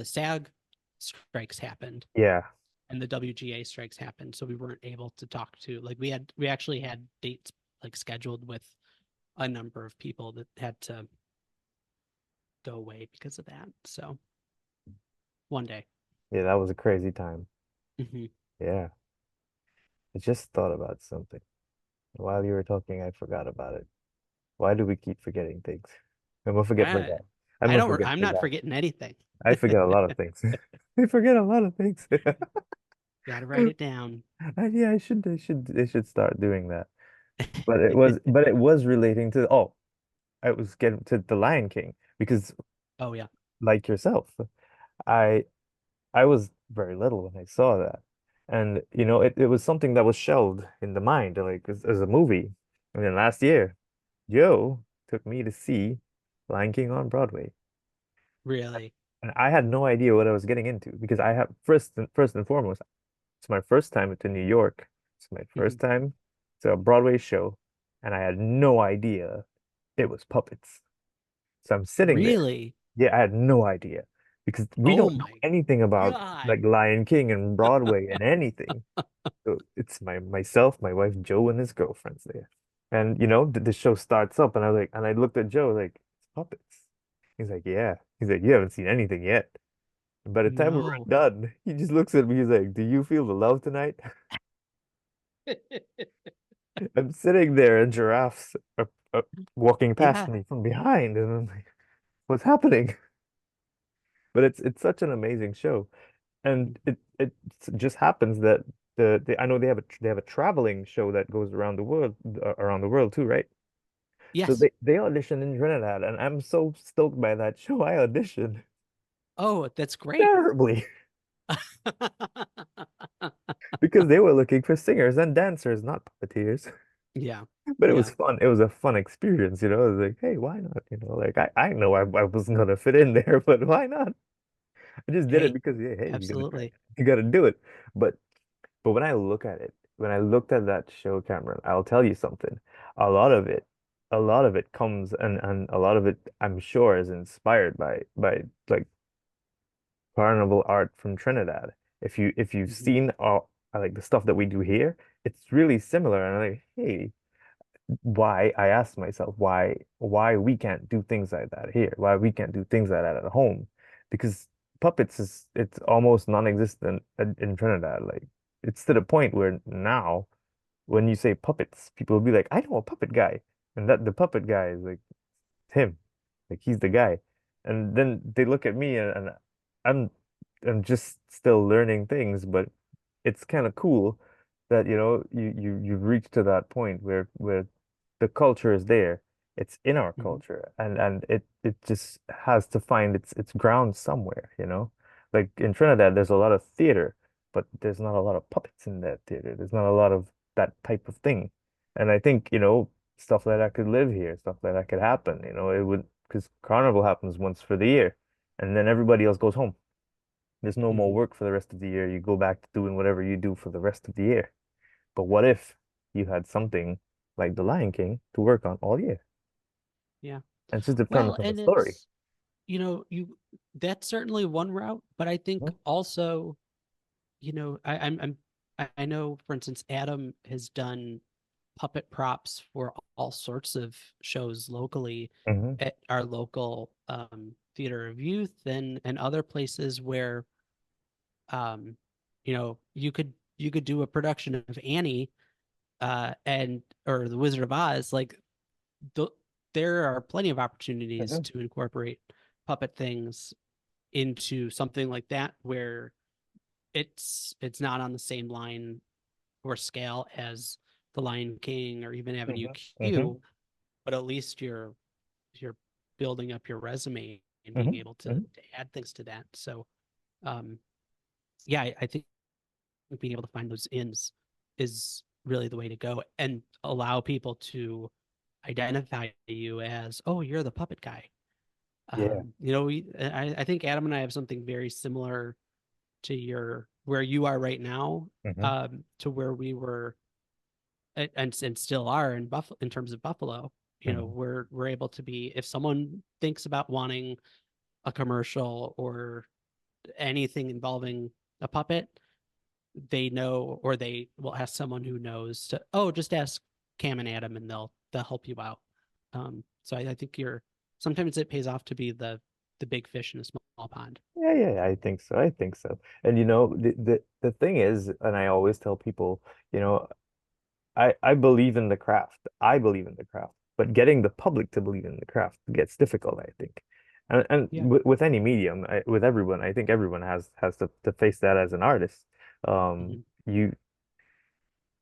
SAG strikes happened Yeah. and the WGA strikes happened, so we weren't able to talk to, like, we actually had dates like scheduled with a number of people that had to go away because of that. So one day. Yeah, that was a crazy time. Mhm. Yeah. I just thought about something. While you were talking, I forgot about it. Why do we keep forgetting things? I'm a forget I, forget. I'm a forget I'm not forget. forgetting anything. I forget a lot of things. I forget a lot of things. Got to write it down. Yeah, I should start doing that. But it was relating to, oh, I was getting to the Lion King because, Oh yeah. like yourself, I I was very little when I saw that. And it was something that was shelved in the mind, like as a movie. And then last year, Joe took me to see Lion King on Broadway. Really. And I had no idea what I was getting into because I have first and foremost, it's my first time to New York. It's my Mhm. first time to a Broadway show, and I had no idea it was puppets. So I'm sitting there. Really? Yeah, I had no idea because we Oh don't know my anything about God. like Lion King and Broadway and anything. So it's myself, my wife Joe, and his girlfriends there. And the show starts up, and I looked at Joe like, it's puppets. He's like, yeah. He's like, you haven't seen anything yet. And by the time we were No. done, he just looks at me. He's like, do you feel the love tonight? I'm sitting there, and giraffes are walking past Yeah. me from behind, and I'm like, what's happening? But it's such an amazing show, and it just happens that I know they have a traveling show that goes around the world too, right? So Yes. they auditioned in Trinidad, and I'm so stoked by that show. I auditioned Oh, that's great. terribly because they were looking for singers and dancers, not puppeteers. Yeah. But it was Yeah. fun. It was a fun experience, I was like, hey, why not? Like I know I wasn't gonna fit in there, but why not? I just did it Hey, because, yeah, hey, you gotta try, absolutely. you gotta do it. But but when I look at it, when I looked at that show, Cameron, I'll tell you something. A lot of it, a lot of it comes, and a lot of it I'm sure is inspired by like carnival art from Trinidad. If you've Mhm. seen all like the stuff that we do here, it's really similar. And I'm like, hey, why I asked myself why we can't do things like that here, why we can't do things like that at home, because puppets is it's almost non-existent in Trinidad. Like it's to the point where now when you say puppets, people will be like, I know a puppet guy, and that the puppet guy is like him, like he's the guy, and then they look at me and I'm I'm just still learning things, but it's kind of cool that you've reached to that point where the culture is there. It's in our Mhm. culture, and it just has to find its ground somewhere, you know? Like in Trinidad, there's a lot of theater, but there's not a lot of puppets in that theater. There's not a lot of that type of thing. And I think, stuff like that could live here, stuff like that could happen, it would because Carnival happens once for the year, and then everybody else goes home. There's no more Mhm. work for the rest of the year. You go back to doing whatever you do for the rest of the year. But what if you had something like The Lion King to work on all year? Yeah. And it's just the premise Well, of a and story. it's, you that's certainly one route, but I think Mhm, also, I know, for instance, Adam has done puppet props for all sorts of shows locally mhm, at our local theater of youth and other places where um you could do a production of Annie and or The Wizard of Oz. Like th there are plenty of opportunities mhm, to incorporate puppet things into something like that where it's not on the same line or scale as The Lion King or even Avenue mhm, mhm, Q, but at least you're building up your resume and being mhm, able to, mhm. to add things to that. So um yeah, I think being able to find those ins is really the way to go and allow people to identify you as, oh, you're the puppet guy. Yeah. I think Adam and I have something very similar to your where you are right now, Mhm, to where we were and still are in Buffalo in terms of Buffalo. mhm. We're able to be, if someone thinks about wanting a commercial or anything involving a puppet, they know, or they will ask someone who knows to, oh, just ask Cam and Adam and they'll help you out. So I think you're sometimes it pays off to be the big fish in a small pond. Yeah, yeah, yeah, I think so. I think so. And the thing is, and I always tell people, you know, I believe in the craft. I believe in the craft, but getting the public to believe in the craft gets difficult, I think. And Yeah. with any medium, with everyone, I think everyone has to face that as an artist. Hmm.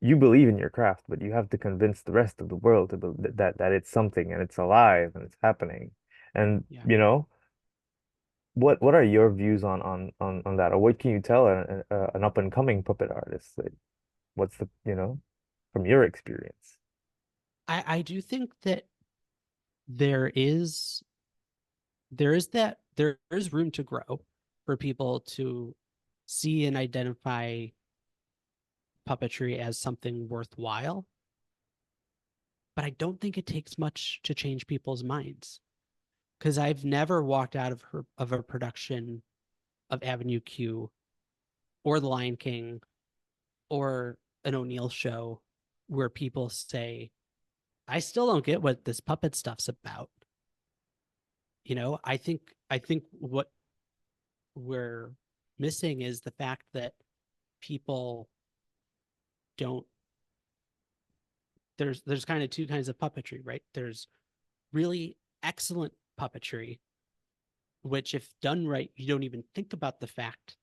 You believe in your craft, but you have to convince the rest of the world to that it's something and it's alive and it's happening. And Yeah. what are your views on that, or what can you tell an up and coming puppet artist? Like, what's from your experience? I do think that there is there is room to grow for people to see and identify puppetry as something worthwhile, but I don't think it takes much to change people's minds. Because I've never walked out of a production of Avenue Q or The Lion King or an O'Neill show where people say, I still don't get what this puppet stuff's about. I think what we're missing is the fact that people don't there's kind of two kinds of puppetry, right? There's really excellent puppetry, which if done right, you don't even think about the fact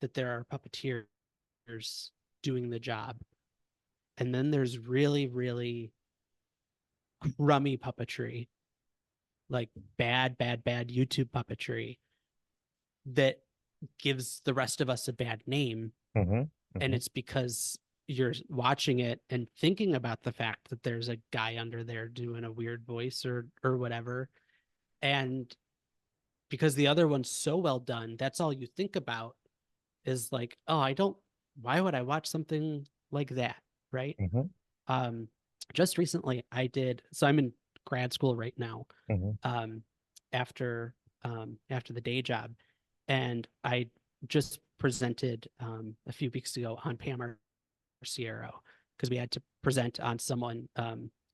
that there are puppeteers doing the job. And then there's really, really crummy puppetry, like bad, bad, bad YouTube puppetry that gives the rest of us a bad name. Hmm. And Hmm. it's because you're watching it and thinking about the fact that there's a guy under there doing a weird voice or whatever. And because the other one's so well done, that's all you think about is like, oh, why would I watch something like that? Right. Hmm. Um, just recently I did, so I'm in grad school right now, Hmm. um, after the day job, and I just presented a few weeks ago on Pam Sierra, because we had to present on someone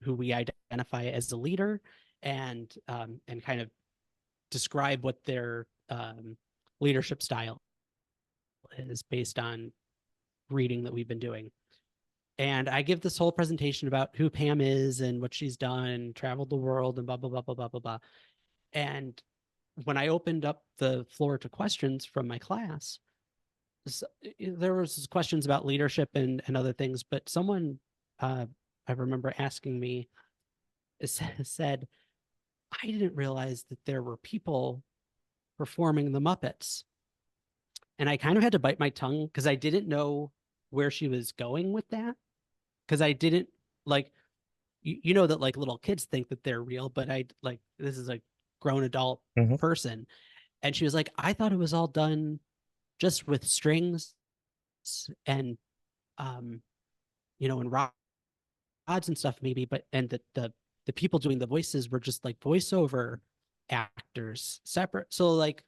who we identify as a leader, and kind of describe what their leadership style is based on reading that we've been doing. And I give this whole presentation about who Pam is and what she's done, traveled the world, and blah blah blah blah blah blah blah. And when I opened up the floor to questions from my class, there was questions about leadership and other things, but someone I remember asking me said, I didn't realize that there were people performing the Muppets. And I kind of had to bite my tongue because I didn't know where she was going with that. Because I didn't like, you know, that like little kids think that they're real, but I like, this is a grown adult Hmm. person. And she was like, I thought it was all done just with strings and, um, and rods and stuff maybe, but, and the people doing the voices were just like voiceover actors separate. So like,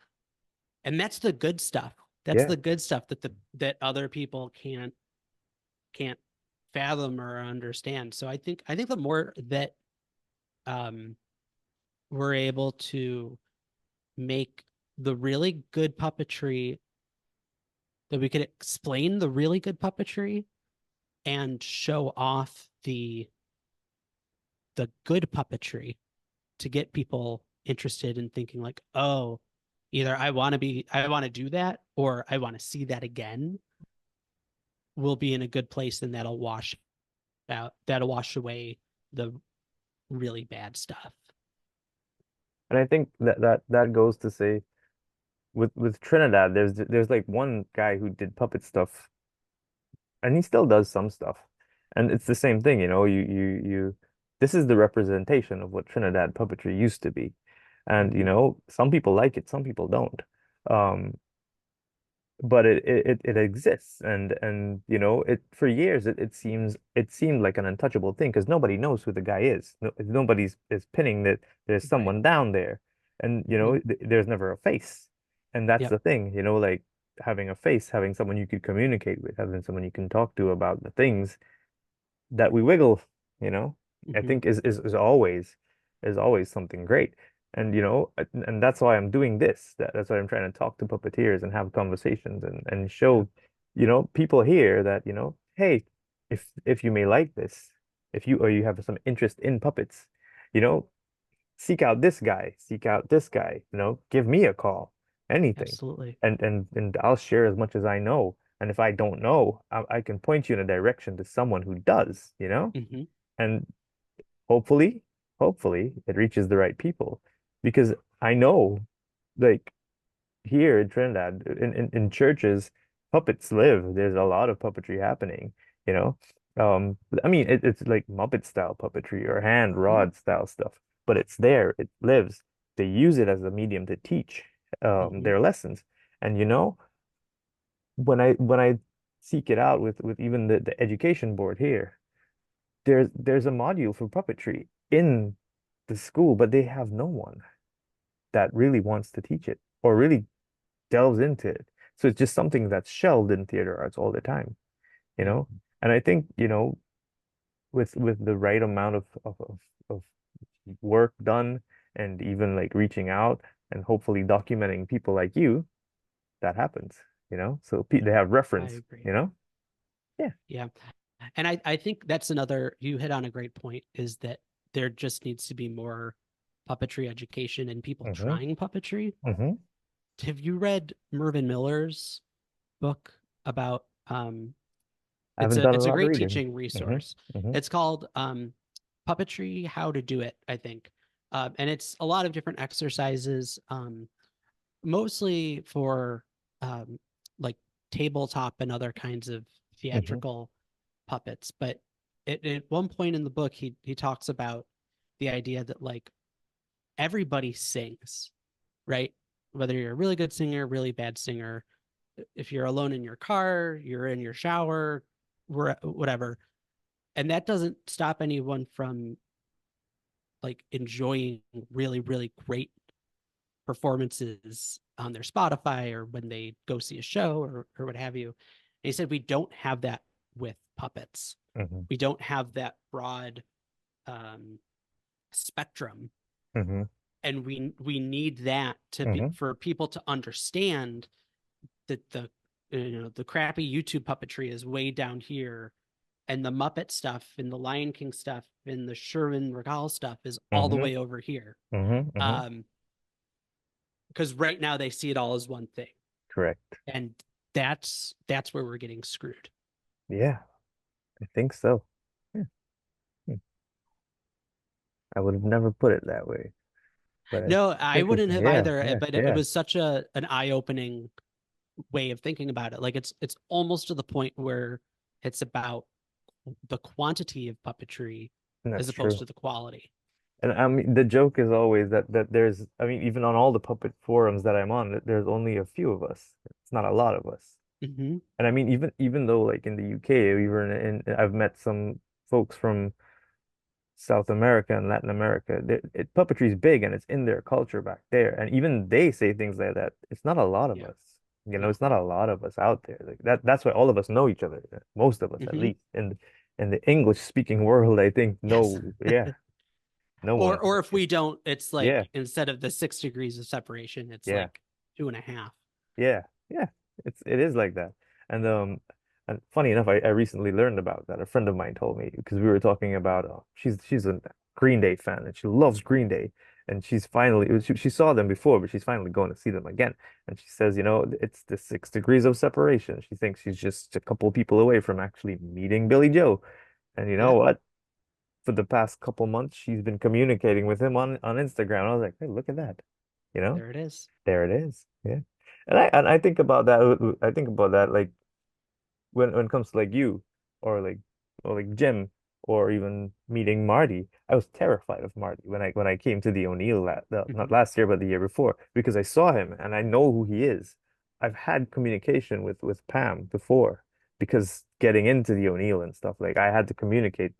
and that's the good stuff. That's Yeah. the good stuff that other people can't fathom or understand. So I think the more that um we're able to make the really good puppetry, that we could explain the really good puppetry and show off the good puppetry to get people interested in thinking like, oh, either I want to do that, or I want to see that again, we'll be in a good place, and that'll wash away the really bad stuff. And I think that goes to say with Trinidad, there's like one guy who did puppet stuff, and he still does some stuff, and it's the same thing, you know. This is the representation of what Trinidad puppetry used to be, and you Mm-hmm. know, some people like it, some people don't. Um, but it exists, and you know, it for years it seemed like an untouchable thing because nobody knows who the guy is. Nobody's is pinning that there's Right. someone down there, and you Mm-hmm. know, there's never a face, and that's Yep. the thing, you know, like having a face, having someone you could communicate with, having someone you can talk to about the things that we wiggle, you know, I Mm-hmm. think is always something great. And you know, and that's why I'm doing this. That's why I'm trying to talk to puppeteers and have conversations and Yeah. show, you know, people here that, you know, hey, if you may like this, if you or you have some interest in puppets, you know, seek out this guy, seek out this guy, you know, give me a call, anything. Absolutely. And I'll share as much as I know. And if I don't know, I can point you in a direction to someone who does, you know? Mm-hmm. And hopefully, hopefully it reaches the right people. Because I know, like here in Trinidad, in churches, puppets live. There's a lot of puppetry happening, you know. I mean, it's like Muppet style puppetry or hand Mm-hmm. rod style stuff, but it's there, it lives. They use it as a medium to teach Mm-hmm. their lessons. And you know, when I seek it out with even the education board here, there's a module for puppetry in the school, but they have no one that really wants to teach it or really delves into it. So it's just something that's shelved in theater arts all the time, you Yep. know? And I think, you know, with the right amount of work done and even like reaching out and hopefully documenting people like you, that happens, you know? So pe they have I reference, agree. you know? Yeah. Yeah. And I think that's another, you hit on a great point, is that there just needs to be more puppetry education and people Hmm. trying puppetry. Hmm. Have you read Mervyn Miller's book about I haven't done a it's a lot of great reading. teaching Hmm. resource. Hmm. It's called Puppetry How to Do It, I think. And it's a lot of different exercises, mostly for like tabletop and other kinds of Hmm. theatrical puppets. But at one point in the book, he talks about the idea that like everybody sings, right? Whether you're a really good singer, really bad singer, if you're alone in your car, you're in your shower, whatever. And that doesn't stop anyone from like enjoying really, really great performances on their Spotify or when they go see a show or what have you. And he said, we don't have that with puppets. Hmm. We don't have that broad um, spectrum. Hmm. And we need that to be Hmm. for people to understand that the crappy YouTube puppetry is way down here, and the Muppet stuff and the Lion King stuff and the Sherman Regal stuff is all the Hmm. way over here. Hmm. Hmm. Um, because right now they see it all as one thing, Correct. and that's where we're getting screwed. Yeah, I think so. Yeah. Hmm. I would have never put it that way, but No, it's I wouldn't interesting. have Yeah, either, yeah, but it yeah. was such a an eye opening way of thinking about it. Like it's almost to the point where it's about the quantity of puppetry And as that's opposed true. to the quality. And I mean, the joke is always that there's, I mean, even on all the puppet forums that I'm on, there's only a few of us. It's not a lot of us. Mm-hmm. And I mean, even though like in the UK, I've met some folks from South America and Latin America. Puppetry is big and it's in their culture back there. And even they say things like that. It's not a lot of Yeah. us. You know, No. it's not a lot of us out there. Like that's why all of us know each other. Most of us, at Mm-hmm. least in the English speaking world, I think Yes. no, yeah, no one. Or if we don't, it's Yeah, like instead of the 6 degrees of separation, it's yeah. like 2.5. Yeah, yeah, it is like that. And and funny enough, I recently learned about that. A friend of mine told me because we were talking about she's a Green Day fan and she loves Green Day, and she saw them before, but she's finally going to see them again. And she says, you know, it's the 6 degrees of separation. She thinks she's just a couple people away from actually meeting Billy Joe. And you know Yeah, what? For the past couple months, she's been communicating with him on Instagram. I was like, hey, look at that. You know? there it is. There it is. Yeah. And I think about that. I think about that like when it comes to like you or like Jim or even meeting Marty. I was terrified of Marty when I came to the O'Neill not Hmm. last year but the year before because I saw him and I know who he is. I've had communication with Pam before because getting into the O'Neill and stuff like I had to communicate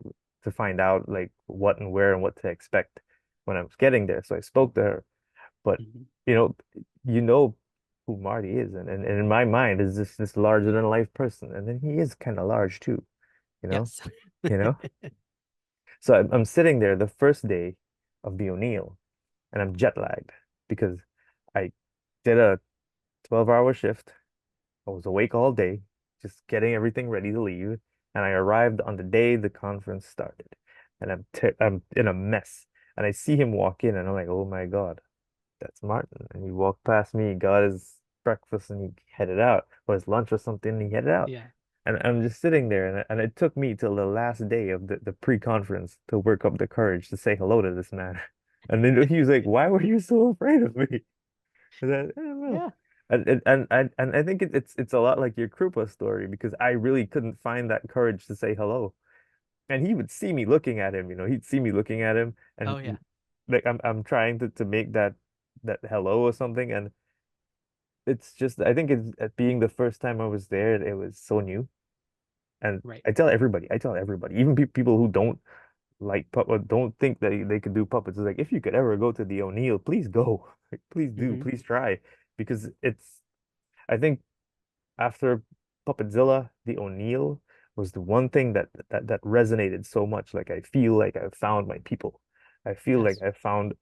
to find out like what and where and what to expect when I was getting there. So I spoke to her, but Hmm. you know, you know who Marty is, and in my mind is this larger than life person, and then he is kind of large too, you know, Yes. you know. So I'm sitting there the first day of the O'Neill, and I'm jet lagged because I did a 12-hour shift. I was awake all day, just getting everything ready to leave, and I arrived on the day the conference started, and I'm in a mess, and I see him walk in, and I'm like, oh my God. That's Martin. And he walked past me, got his breakfast, and he headed out, or his lunch or something, and he headed out. Yeah. And I'm just sitting there, and it took me till the last day of the pre-conference to work up the courage to say hello to this man. And then he was like, "Why were you so afraid of me?" I don't know. Yeah. And I think it's a lot like your Krupa story because I really couldn't find that courage to say hello. And he would see me looking at him, you know, he'd see me looking at him, and Oh yeah. like I'm trying to make that hello or something, and it's just I think it's being the first time I was there, it was so new. And Right. I tell everybody, even pe people who don't like puppet, don't think that they could do puppets. It's like if you could ever go to the O'Neill, please go. Like, please do, Hmm. please try. Because I think after Puppetzilla, the O'Neill was the one thing that resonated so much. Like I feel like I found my people. I feel like Yes. I found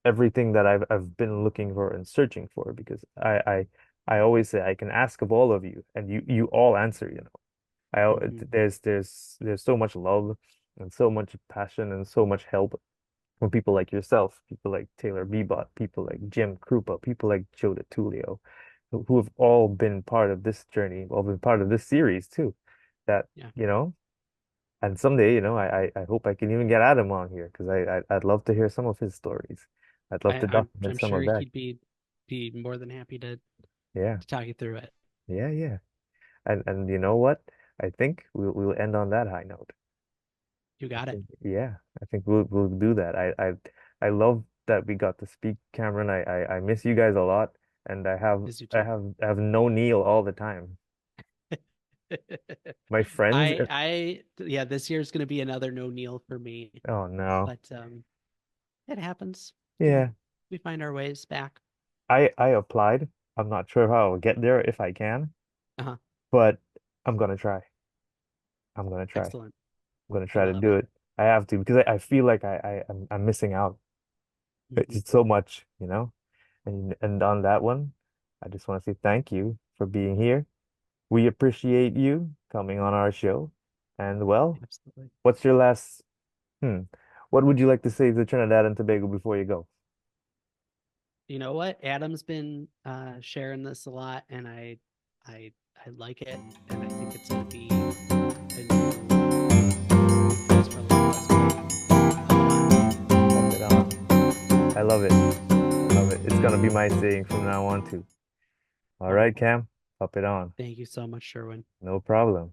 everything that I've been looking for and searching for because I always say I can ask of all of you and you all answer, you know. Hmm. There's so much love and so much passion and so much help from people like yourself, people like Taylor Bebot, people like Jim Krupa, people like Joe DeTulio, who have all been part of this journey, all been part of this series too. That, Yeah. you know, and someday, you know, I hope I can even get Adam on here because I'd love to hear some of his stories. I'd love to document I'm some sure of that. he'd be more than happy Yeah, to talk you through it. yeah, yeah. And you know what? I think we'll end on that high note. You I got it. think yeah, I think we'll do that. I love that we got to speak, Cameron. I miss you guys a lot, and Miss you too. I have no Neil all the time. My friends, I yeah, this year is going to be another no Neil for me. oh no. But it happens. You know, Yeah, we find our ways back. I applied. I'm not sure how I'll get there if I can, Uh-huh. but I'm gonna try. I'm gonna try. I'm Excellent. gonna I try to love do it. it. I have to because I feel like I'm missing out. Hmm. It's so much, you know? And on that one, I just want to say thank you for being here. We appreciate you coming on our show. And well, Absolutely. what's your last hmm, what would you like to say to Trinidad and Tobago before you go? You know what? Adam's been sharing this a lot, and I I like it, and I think it's going to be a new place for a lot of us. But puff it on. Puff it on. I love it. I love it. It's gonna be my saying from now on too. All right, Wonderful. Cam, puff it on. Thank you so much, Sherwin. No problem.